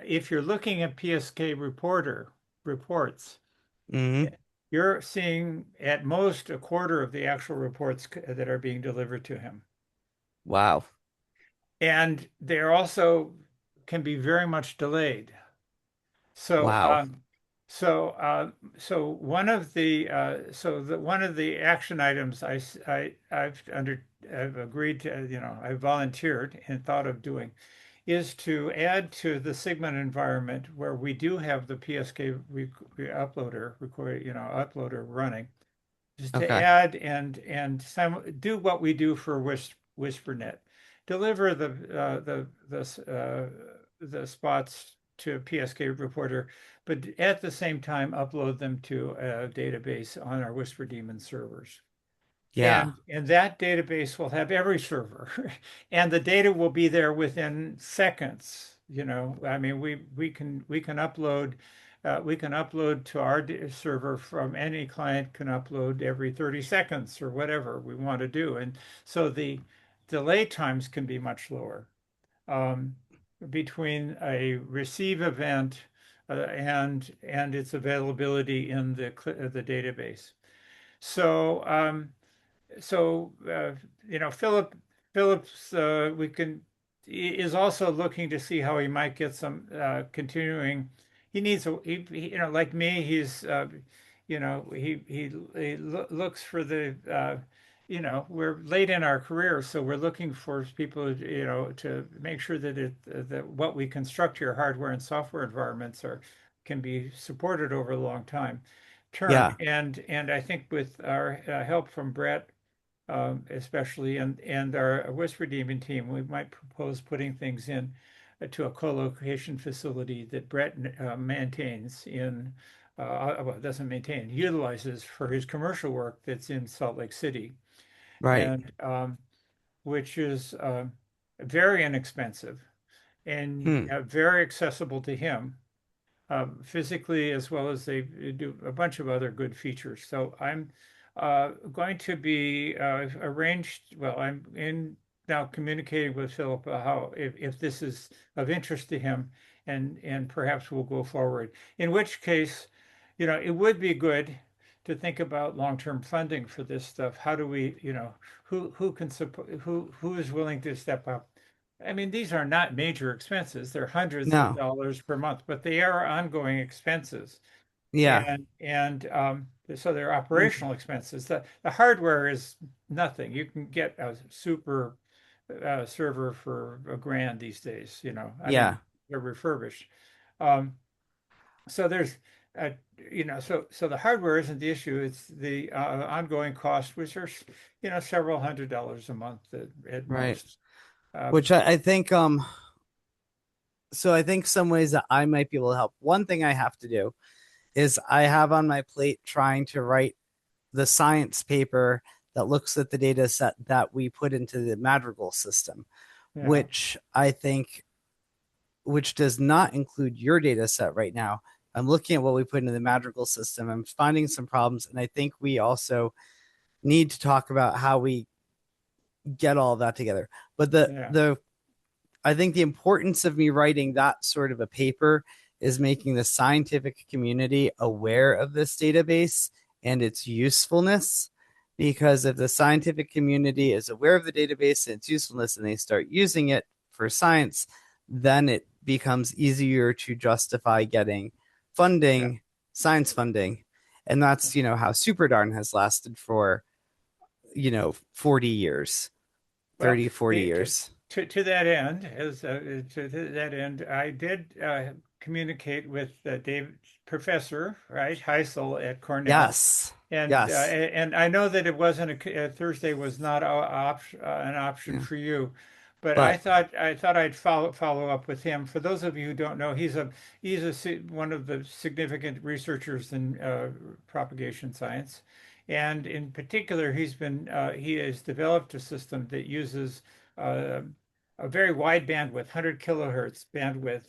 if you're looking at PSK reports, Hmm. you're seeing at most a quarter of the actual reports that are being delivered to him. Wow. And they're also can be very much delayed. So, Wow. one of the action items I've agreed to, I volunteered and thought of doing is to add to the Sigma environment where we do have the PSK uploader running, just to Okay. add and do what we do for WhisperNet, deliver the spots to a PSK reporter, but at the same time upload them to a database on our Whisper Daemon servers. Yeah. And that database will have every server, and the data will be there within seconds. I mean, we can upload to our server from any client can upload every 30 seconds or whatever we want to do, and so the delay times can be much lower um, between a receive event and its availability in the database. So so Phillips we can is also looking to see how he might get some continuing. He needs like me. He's he looks for the we're late in our career, so we're looking for people to make sure that what we construct here, hardware and software environments, are can be supported over a long time term. Yeah. And I think with our help from Brett, especially, and our Whisper Demon team, we might propose putting things in to a co-location facility that Brett maintains well, doesn't maintain, utilizes for his commercial work that's in Salt Lake City, Right. and which is very inexpensive and Hmm. very accessible to him physically, as well as they do a bunch of other good features. So I'm going to be arranged. Well, I'm in now communicating with Philip how if this is of interest to him, and perhaps we'll go forward. In which case, it would be good to think about long-term funding for this stuff. How do we, who can support, who is willing to step up? I mean, these are not major expenses. They're hundreds of No. dollars per month, but they are ongoing expenses. Yeah. And so they're operational expenses. The hardware is nothing. You can get a super server for $1,000 these days. I Yeah. mean, they're refurbished. Um, so there's, uh, so the hardware isn't the issue. It's the ongoing cost, which are, several $100s a month at Right. most. Which I think so I think some ways that I might be able to help. One thing I have to do is I have on my plate trying to write the science paper that looks at the data set that we put into the Madrigal system, Yeah. which does not include your data set right now. I'm looking at what we put into the Madrigal system. I'm finding some problems, and I think we also need to talk about how we get all that together. But the I think the importance of me writing that sort of a paper is making the scientific community aware of this database and its usefulness. Because if the scientific community is aware of the database and its usefulness and they start using it for science, then it becomes easier to justify getting funding, science funding. And that's, how SuperDarn has lasted for, 40 years, Well, 30, 40 years. to that end, to that end, I did communicate with Dave Professor, right, Heisel at Cornell, Yes. and Yes. I know that it wasn't Thursday was not an option Yeah. for you, but But I thought I'd follow up with him. For those of you who don't know, one of the significant researchers in propagation science. And in particular, he has developed a system that uses uh, a very wide bandwidth, 100 kilohertz bandwidth,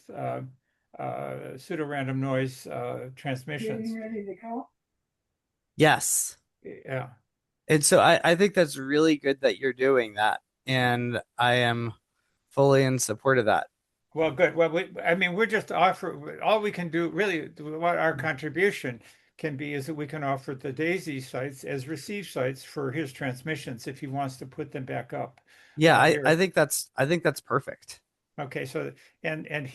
pseudo-random noise transmissions. Ready to go? yes. Yeah. And so I think that's really good that you're doing that. And I am fully in support of that. Well, good. Well, I mean, we're just offer all we can do, really, what our contribution can be is that we can offer the DAISY sites as receive sites for his transmissions if he wants to put them back up Yeah, I here. think that's perfect. Okay, so and when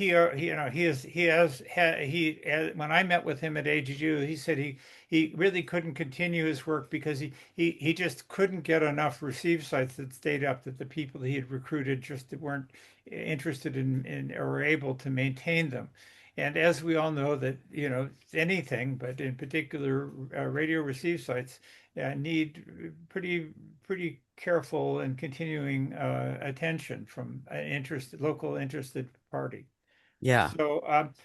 I met with him at AGU, he said he really couldn't continue his work because he just couldn't get enough receive sites that stayed up, that the people he had recruited just weren't interested in or able to maintain them. And as we all know that, anything, but in particular radio receive sites need pretty careful and continuing attention from local interested party. Yeah.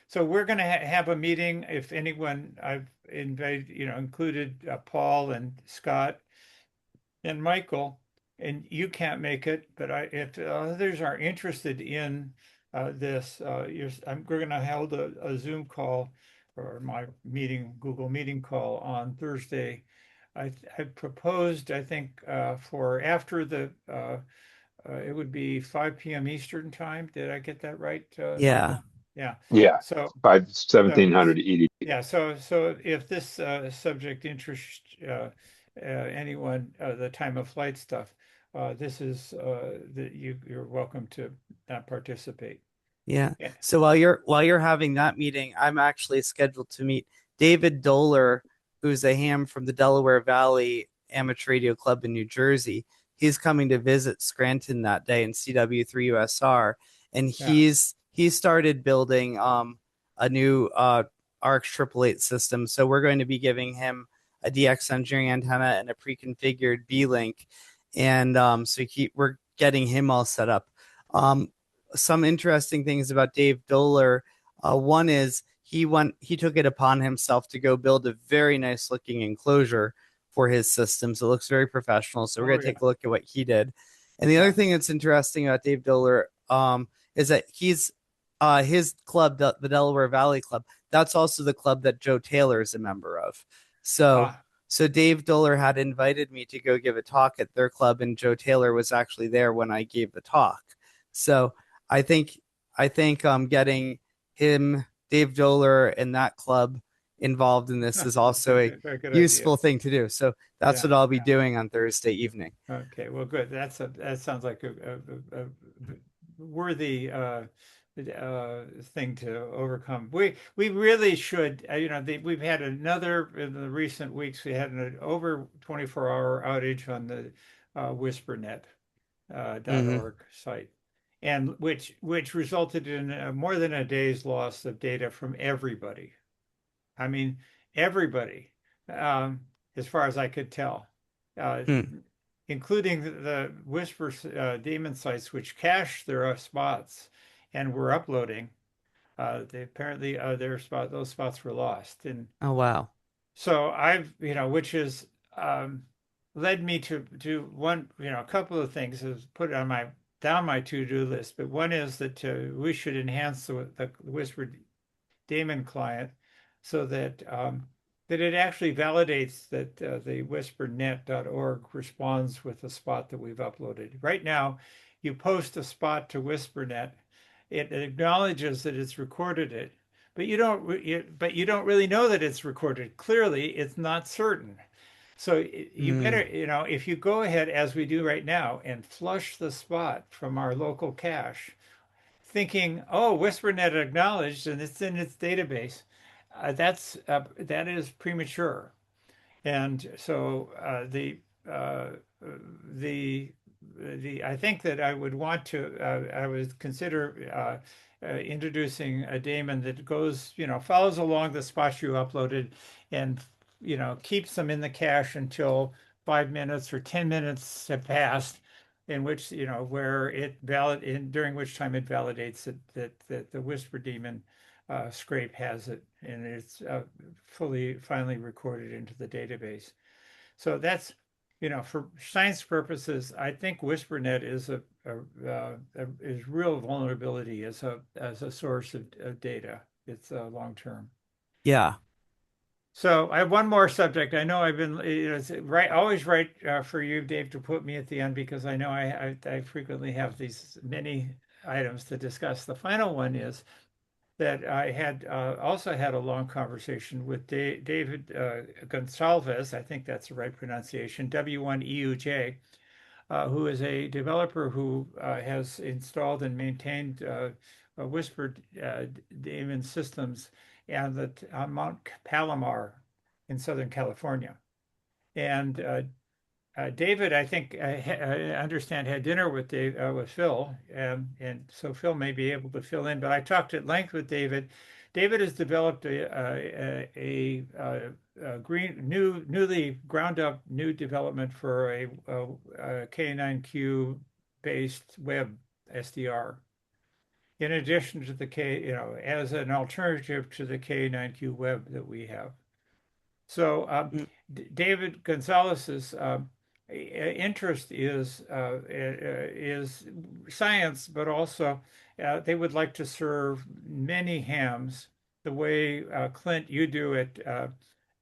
So we're going to have a meeting. If anyone, I've invited, included Paul and Scott and Michael, and you can't make it, but if others are interested in this, we're going to hold a Zoom call or my Google meeting call on Thursday. I proposed, I think, for after it would be 5 p.m. Eastern time. Did I get that right, Yeah. Michael? Yeah. Yeah, So, 1700 EDT. yeah. So if this subject interests anyone, the time of flight stuff, this is that you're welcome to not participate. Yeah. Yeah. So while you're having that meeting, I'm actually scheduled to meet David Doler, who's a ham from the Delaware Valley Amateur Radio Club in New Jersey. He's coming to visit Scranton that day in CW3USR, and he started building a new ARC 888 system. So we're going to be giving him a DX engineering antenna and a pre-configured B-Link, and we're getting him all set up. Some interesting things about Dave Doler. One is he took it upon himself to go build a very nice looking enclosure for his systems. It looks very professional. So we're going to take a look at what he did. And the other thing that's interesting about Dave Doler is that he's his club, the Delaware Valley Club. That's also the club that Joe Taylor is a member of. So Dave Doler had invited me to go give a talk at their club, and Joe Taylor was actually there when I gave the talk. So I think getting him, Dave Doler, in that club involved in this is also a Very good useful idea. thing to do. So that's Yeah, what I'll be yeah. doing on Thursday evening. Okay, well, good. That sounds like a worthy thing to overcome. We really should. We've had another in the recent weeks. We had an over 24-hour outage on the WhisperNet Hmm. .org site, and which resulted in more than a day's loss of data from everybody. I mean, everybody, um, as far as I could tell, uh, Hmm. including the Whisper daemon sites, which cache their spots and were uploading. They apparently those spots were lost, and Oh, wow. so which has um, led me to one, a couple of things is put it on my down my to-do list. But one is that we should enhance the Whisper daemon client so that it actually validates that the whispernet.org responds with the spot that we've uploaded. Right now, you post a spot to WhisperNet, it acknowledges that it's recorded it, but you don't really know that it's recorded. Clearly, it's not certain. So you better, Mm. if you go ahead as we do right now and flush the spot from our local cache, thinking, oh, WhisperNet acknowledged and it's in its database, that is premature. And so uh, the I think that I would want to I would consider introducing a daemon that goes, follows along the spots you uploaded, and keeps them in the cache until 5 minutes or 10 minutes have passed, in which where it valid in during which time it validates that the whisper daemon scrape has it, and it's finally recorded into the database. So that's, for science purposes, I think WhisperNet is is real vulnerability as a source of data. It's long term. Yeah. So I have one more subject. I know I've been, it's right, always right for you, Dave, to put me at the end, because I know I frequently have these many items to discuss. The final one is that I had also had a long conversation with David Gonsalves. I think that's the right pronunciation, W1EUJ, who is a developer who has installed and maintained whispered daemon systems on Mount Palomar in Southern California. And David, I think, I understand, had dinner with Phil, and so Phil may be able to fill in. But I talked at length with David. David has developed a newly ground up new development for a K9Q based web SDR. In addition to the as an alternative to the K9Q web that we have. So Mm. David Gonzalez's interest is science, but also they would like to serve many hams the way Clint you do at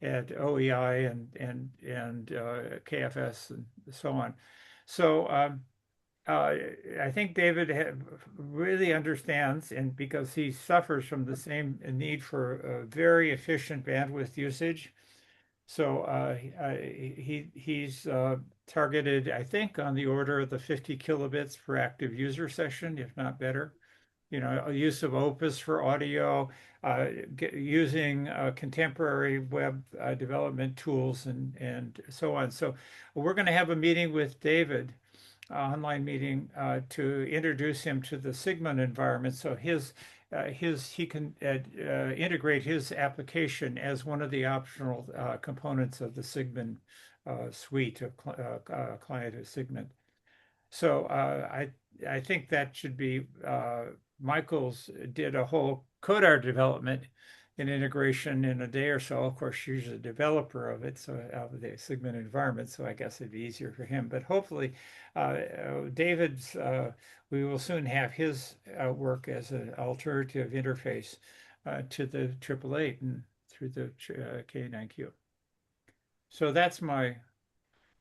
OEI and KFS and so on. So I think David really understands, and because he suffers from the same need for very efficient bandwidth usage. So he's targeted, I think, on the order of the 50 kilobits per active user session, if not better. A use of Opus for audio, using contemporary web development tools and so on. So we're going to have a meeting with David, online meeting, to introduce him to the Sigmund environment. So he can integrate his application as one of the optional components of the Sigmund suite of client of Sigmund. So I think that should be Michael's did a whole codar development and integration in a day or so. Of course, she's a developer of it, so out of the Sigmund environment, so I guess it'd be easier for him. But hopefully, David's we will soon have his work as an alternative interface to the 888 and through the K9Q. So that's my.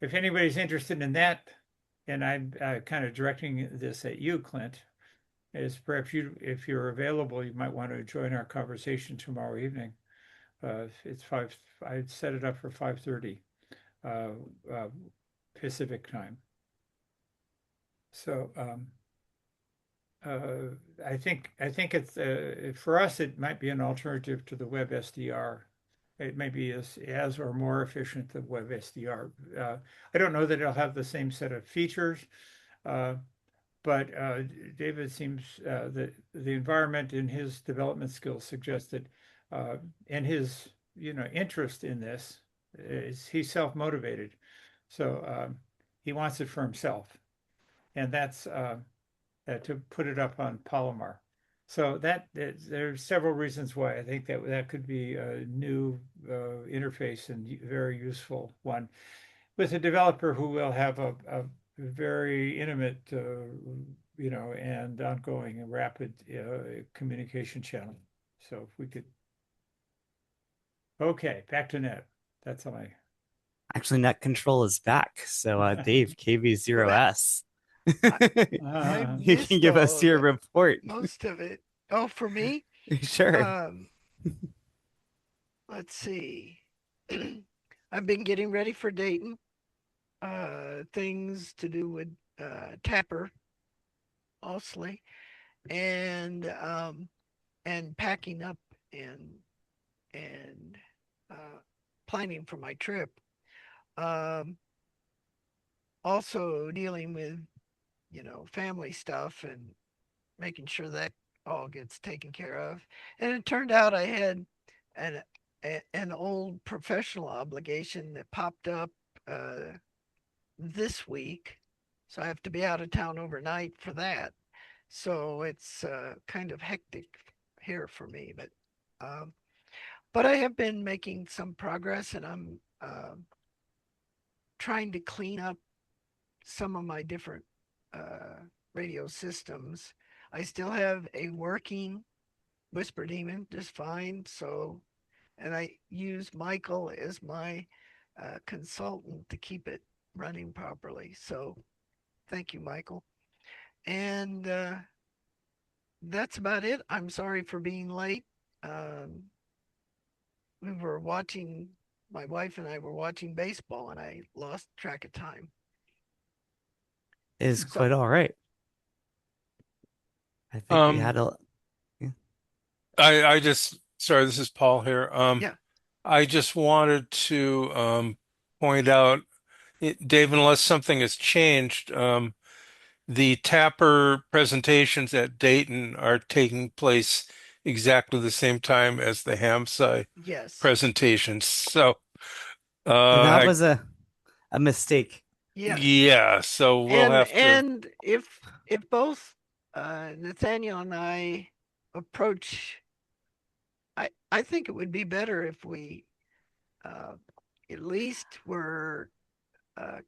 If anybody's interested in that, and I'm kind of directing this at you, Clint, is perhaps if you're available, you might want to join our conversation tomorrow evening It's five. I set it up for 5:30 uh, uh, Pacific time. So I think it's for us. It might be an alternative to the web SDR. It may be as or more efficient than web SDR. I don't know that it'll have the same set of features, uh, but David seems that the environment in his development skills suggests that, and his interest in this is he's self-motivated, so he wants it for himself, and that's to put it up on Palomar. So there's several reasons why I think that could be a new interface and very useful one with a developer who will have a very intimate, and ongoing and rapid communication channel. So if we could, okay, back to net. That's all I. Actually, net control is back. So, Dave, KV0S. You can give us your report. Most of it. Oh, for me? Sure. Let's see. I've been getting ready for Dayton. Things to do with TAPR, mostly, and packing up and planning for my trip. Also dealing with family stuff and making sure that all gets taken care of. And it turned out I had an old professional obligation that popped up this week. So I have to be out of town overnight for that. So it's kind of hectic here for me, but I have been making some progress, and I'm trying to clean up some of my different radio systems. I still have a working Whisper Demon just fine. So, and I use Michael as my consultant to keep it running properly. So, thank you, Michael. And that's about it. I'm sorry for being late. We were watching, my wife and I were watching baseball, and I lost track of time. Is quite all right. I think we had a. Yeah. I just sorry, this is Paul here. Yeah. I just wanted to point out, Dave, unless something has changed, the Tapper presentations at Dayton are taking place exactly the same time as the HamSCI presentations. So that was a mistake. Yeah, so we'll have to. And if both Nathaniel and I approach, I think it would be better if we at least were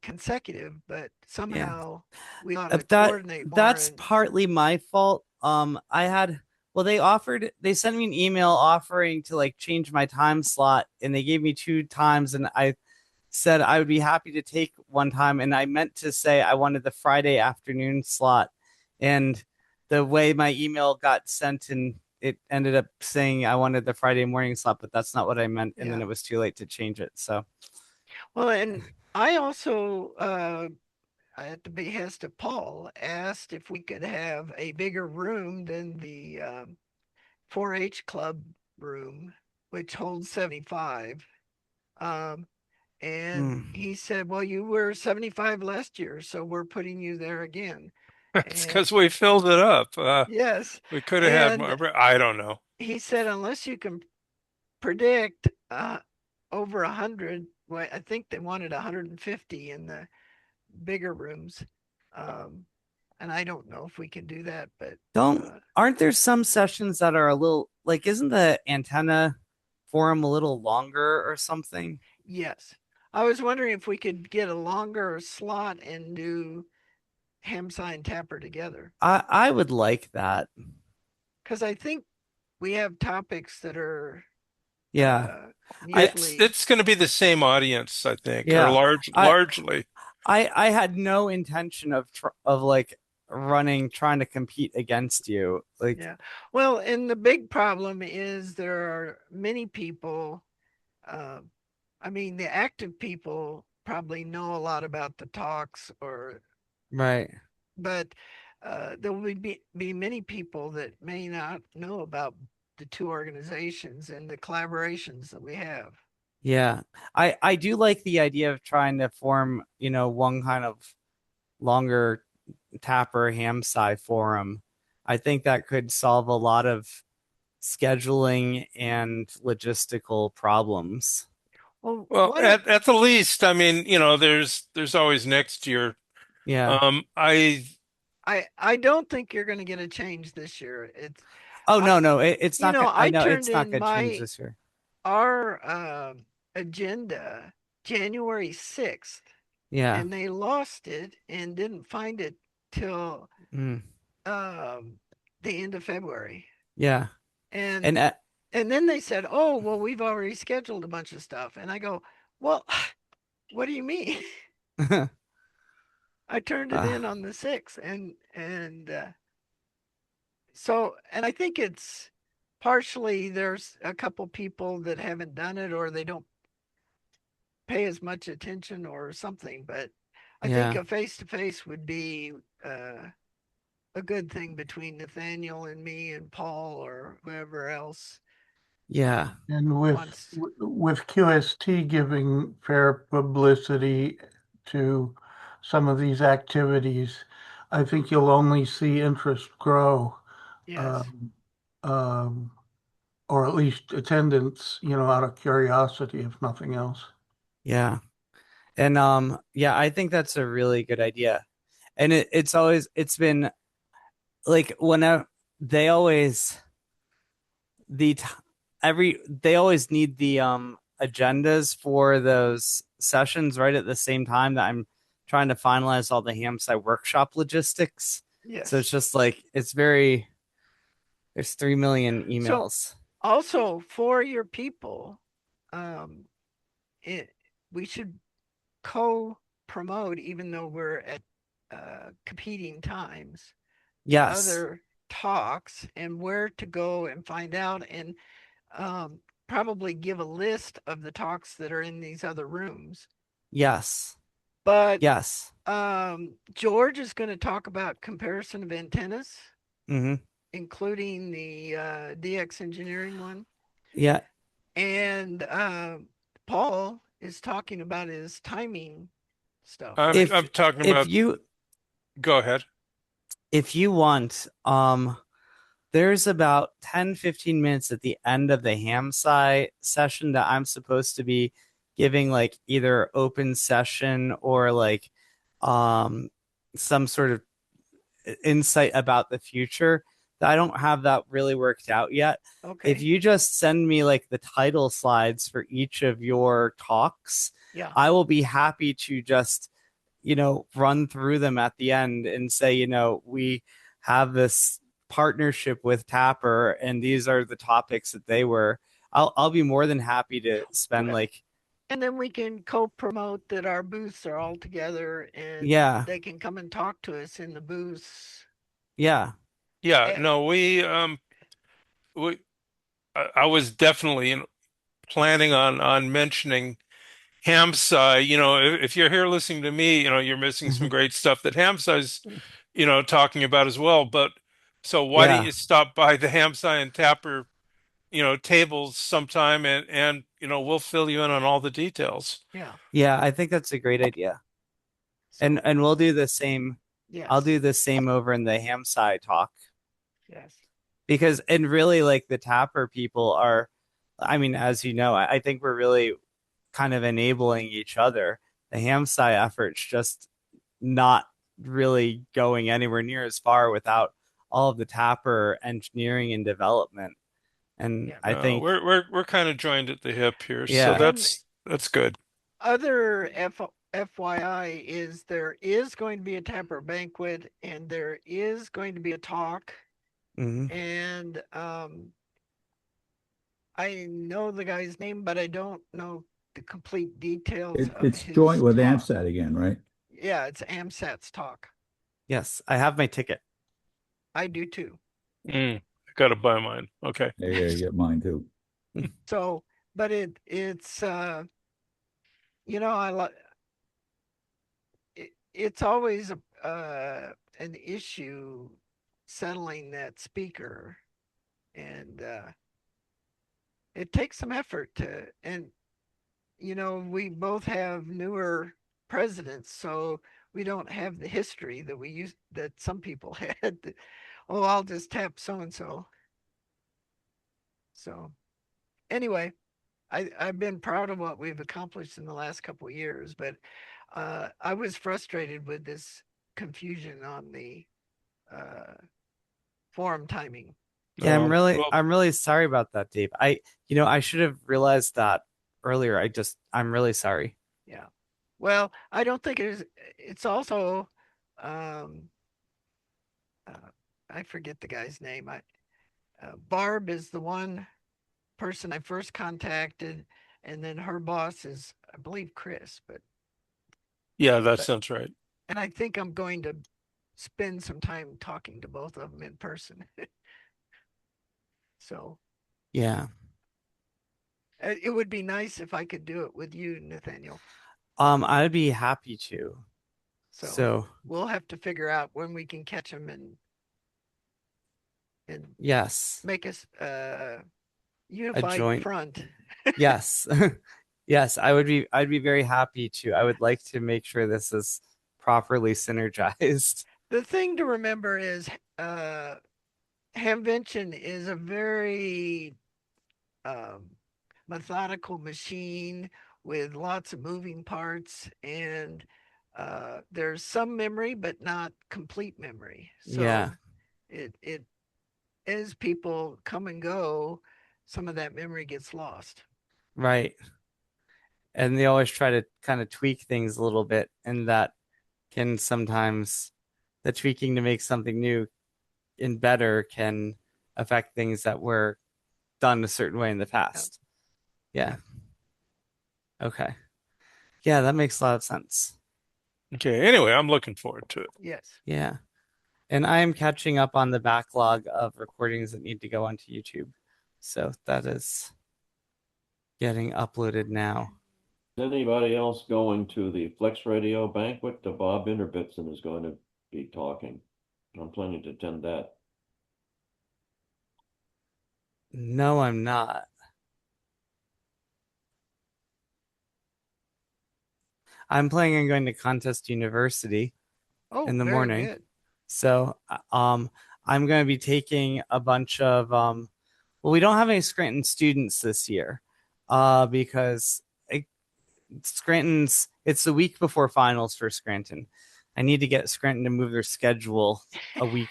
consecutive, but somehow we ought to coordinate more. That's partly my fault. They sent me an email offering to like change my time slot, and they gave me 2 times, and I said I would be happy to take one time, and I meant to say I wanted the Friday afternoon slot, and the way my email got sent, and it ended up saying I wanted the Friday morning slot, but that's not what I meant, and then it was too late to change it. So, well, and I also, at the behest of Paul, asked if we could have a bigger room than the 4-H club room, which holds 75. And he said, well, you were 75 last year, so we're putting you there again. It's because we filled it up. Yes. We could have had more. I don't know. He said, unless you can predict over 100, well, I think they wanted 150 in the bigger rooms. And I don't know if we can do that, but aren't there some sessions that are a little like, isn't the antenna forum a little longer or something? Yes. I was wondering if we could get a longer slot and do HamSCI and TAPR together. I would like that. Because I think we have topics that are it's going to be the same audience, I think, or largely. I had no intention of trying to compete against you. Like, yeah. Well, and the big problem is there are many people, I mean, the active people probably know a lot about the talks or, right. but there will be many people that may not know about the two organizations and the collaborations that we have. Yeah. I do like the idea of trying to form, one kind of longer TAPR-HamSCI forum. I think that could solve a lot of scheduling and logistical problems. Well, at the least, I mean, there's always next year. Yeah. I don't think you're going to get a change this year. Oh, no, it's not. I I know turned it's not in going to change this year. our agenda January 6th, Yeah. and they lost it and didn't find it till Mm. the end of February. Yeah. And then they said, "Oh, well, we've already scheduled a bunch of stuff." And I go, "Well, what do you mean?" I turned it in on the 6th, and so, and I think it's partially there's a couple people that haven't done it or they don't pay as much attention or something, but I think Yeah. a face-to-face would be a good thing between Nathaniel and me and Paul or whoever else. Yeah. And with QST giving fair publicity to some of these activities, I think you'll only see interest grow. Yes. Or at least attendance, out of curiosity, if nothing else. Yeah. And yeah, I think that's a really good idea. And it's been like whenever they always the they always need the agendas for those sessions right at the same time that I'm trying to finalize all the HamSCI workshop logistics. Yes. So it's just like there's 3 million emails. So also for your people, we should co-promote, even though we're at competing times. Yes. Other talks and where to go and find out, and probably give a list of the talks that are in these other rooms. Yes. But yes. George is going to talk about comparison of antennas, Mm-hmm. including the DX engineering one. Yeah. And Paul is talking about his timing stuff. I'm talking about. Go ahead. If you want, there's about 10-15 minutes at the end of the HamSCI session that I'm supposed to be giving like either open session or like some sort of insight about the future. I don't have that really worked out yet. Okay. If you just send me like the title slides for each of your talks, yeah, I will be happy to just, run through them at the end and say, we have this partnership with TAPR and these are the topics that they were. I'll be more than happy to spend and then we can co-promote that our booths are all together and they can come and talk to us in the booths. Yeah. Yeah, no, I was definitely planning on mentioning HamSCI. If you're here listening to me, you're missing some great stuff that HamSCI's, talking about as well. But so why don't you stop by the HamSCI and TAPR, tables sometime and we'll fill you in on all the details. Yeah. Yeah, I think that's a great idea. So, and we'll do the same. Yes. I'll do the same over in the HamSCI talk. Yes. Because and really like the TAPR people are, I mean, as you know, I think we're really kind of enabling each other. The HamSCI effort's just not really going anywhere near as far without all of the TAPR engineering and development. And I think we're kind of joined at the hip here, yeah. So that's good. Other FYI is there is going to be a TAPR banquet and there is going to be a talk. Mm-hmm. And I know the guy's name, but I don't know the complete details. It's joint with AMSAT again, right? Yeah, it's AMSAT's talk. Yes, I have my ticket. I do too. I gotta buy mine. Okay. Yeah, you get mine too. So, but it's you know, it's always an issue settling that speaker, and it takes some effort to. And we both have newer presidents, so we don't have the history that some people had. Oh, I'll just tap so and so. So anyway, I've been proud of what we've accomplished in the last couple of years, but I was frustrated with this confusion on the forum timing. Yeah, Well, I'm really sorry about that, Dave. I should have realized that earlier. I'm really sorry. Yeah. Well, I don't think it is. It's also, um, uh, I forget the guy's name. Barb is the one person I first contacted, and then her boss is, I believe, Chris. yeah, that But sounds right. and I think I'm going to spend some time talking to both of them in person. So Yeah. it would be nice if I could do it with you, Nathaniel. I'd be happy to. So So, we'll have to figure out when we can catch them and yes, make us a unified joint. front. Yes. Yes, I'd be very happy to. I would like to make sure this is properly synergized. The thing to remember is Hamvention is a very um, methodical machine with lots of moving parts, and there's some memory but not complete memory. Yeah, So it as people come and go, some of that memory gets lost. right. And they always try to kind of tweak things a little bit, and that can sometimes the tweaking to make something new and better can affect things that were done a certain way in the Yeah. past. Yeah. Yeah. Okay. Yeah, that makes a lot of sense. Okay. Anyway, I'm looking forward to it. Yes. Yeah. And I am catching up on the backlog of recordings that need to go onto YouTube. So that is getting uploaded now. Is anybody else going to the Flex Radio banquet? Bob Inderbitson is going to be talking. I'm planning to attend that. No, I'm not. I'm planning on going to Contest University Oh, in the very morning. good. So, I'm going to be taking a bunch of well, we don't have any Scranton students this year, because Scranton's it's the week before finals for Scranton. I need to get Scranton to move their schedule a week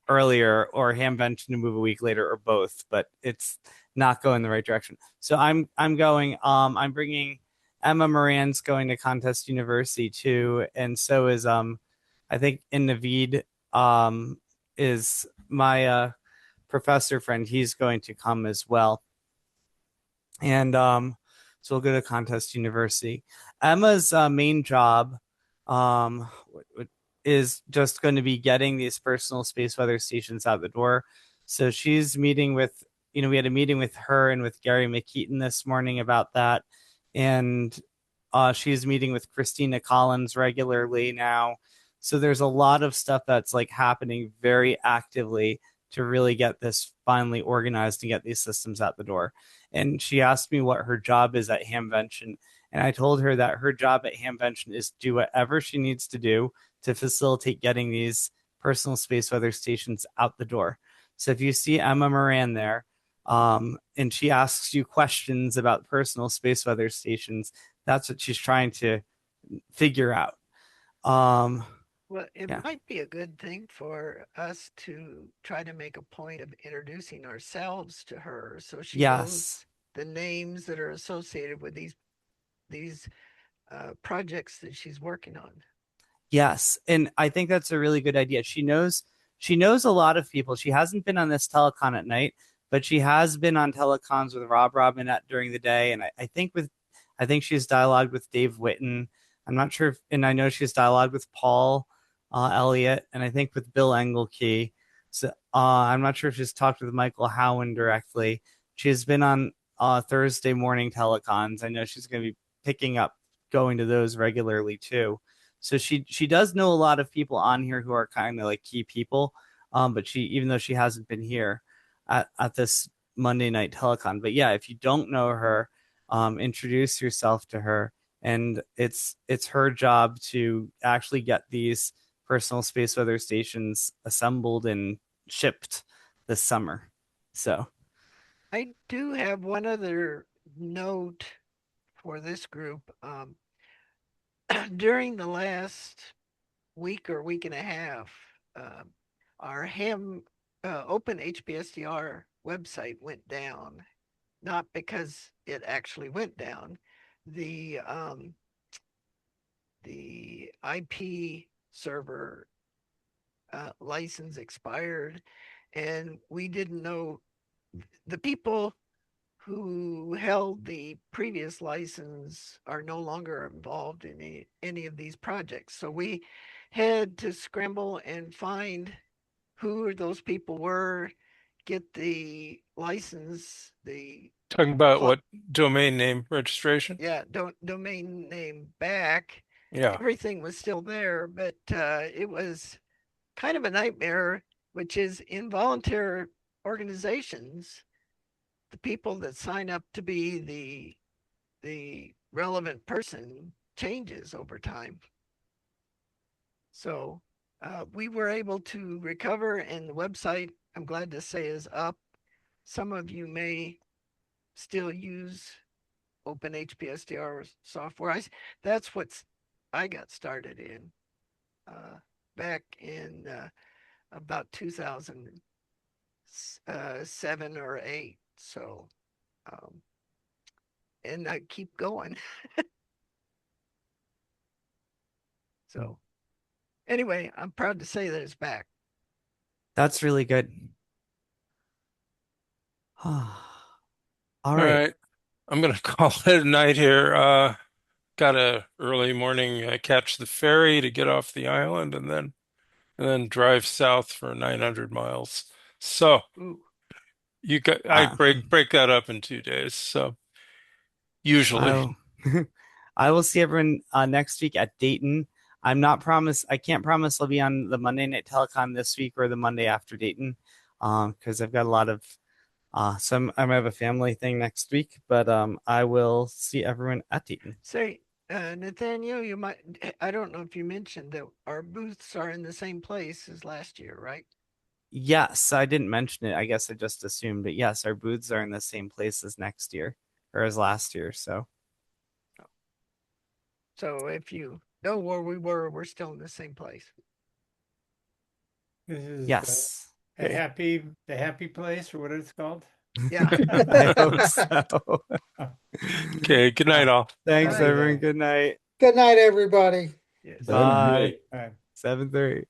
earlier, or Hamvention to move a week later, or both, but it's not going the right direction. So I'm going. I'm bringing Emma Moran's going to Contest University too, and so is I think in Navid is my professor friend. He's going to come as well, and so we'll go to Contest University. Emma's main job um, is just going to be getting these personal space weather stations out the door. So she's meeting with, we had a meeting with her and with Gary McKeaton this morning about that. And she's meeting with Christina Collins regularly now. So there's a lot of stuff that's like happening very actively to really get this finally organized and get these systems out the door. And she asked me what her job is at Hamvention. And I told her that her job at Hamvention is to do whatever she needs to do to facilitate getting these personal space weather stations out the door. So if you see Emma Moran there, and she asks you questions about personal space weather stations, that's what she's trying to figure out. Well, it Yeah. might be a good thing for us to try to make a point of introducing ourselves to her so she knows Yes. the names that are associated with these projects that she's working on. Yes, and I think that's a really good idea. She knows a lot of people. She hasn't been on this telecon at night, but she has been on telecons with Rob Robinette during the day, and I think she's dialogued with Dave Witten. I'm not sure if, and I know she's dialogued with Paul. Elliott, and I think with Bill Engelkey. So I'm not sure if she's talked with Michael Howen directly. She's been on Thursday morning telecons. I know she's going to be picking up going to those regularly too. So she does know a lot of people on here who are kind of like key people. But she, even though she hasn't been here at this Monday night telecon, but yeah, if you don't know her, introduce yourself to her, and it's her job to actually get these personal space weather stations assembled and shipped this summer. So I do have one other note for this group. During the last week or week and a half, our Open HPSDR website went down, not because it actually went down. The IP server license expired, and we didn't know the people who held the previous license are no longer involved in any of these projects. So we had to scramble and find who those people were, get the license, the Talking about what domain name registration? yeah, domain name back. Yeah. Everything was still there, but it was kind of a nightmare, which is involuntary organizations, the people that sign up to be the relevant person changes over time. So we were able to recover, and the website, I'm glad to say, is up. Some of you may still use Open HPSDR software. That's what I got started in back in about 2007 or 8. So, and I keep going. So, anyway, I'm proud to say that it's back. that's really good. All All right. right. I'm gonna call it a night here. Got a early morning catch the ferry to get off the island and then drive south for 900 miles. So Ooh. I break that up in 2 days. So usually. I will see everyone next week at Dayton. I can't promise I'll be on the Monday night telecon this week or the Monday after Dayton, because I've got a lot of I might have a family thing next week, but I will see everyone at Dayton. Say, Nathaniel, I don't know if you mentioned that our booths are in the same place as last year, right? Yes, I didn't mention it. I guess I just assumed, but yes, our booths are in the same place as next year or as last year. So if you know where we were, we're still in the same place. This is yes, the happy place, or what it's called. Yeah. I hope so. Okay, good night all. Thanks, everyone. Good night. Good night, everybody. Yes. Bye. 7:30. 7:30.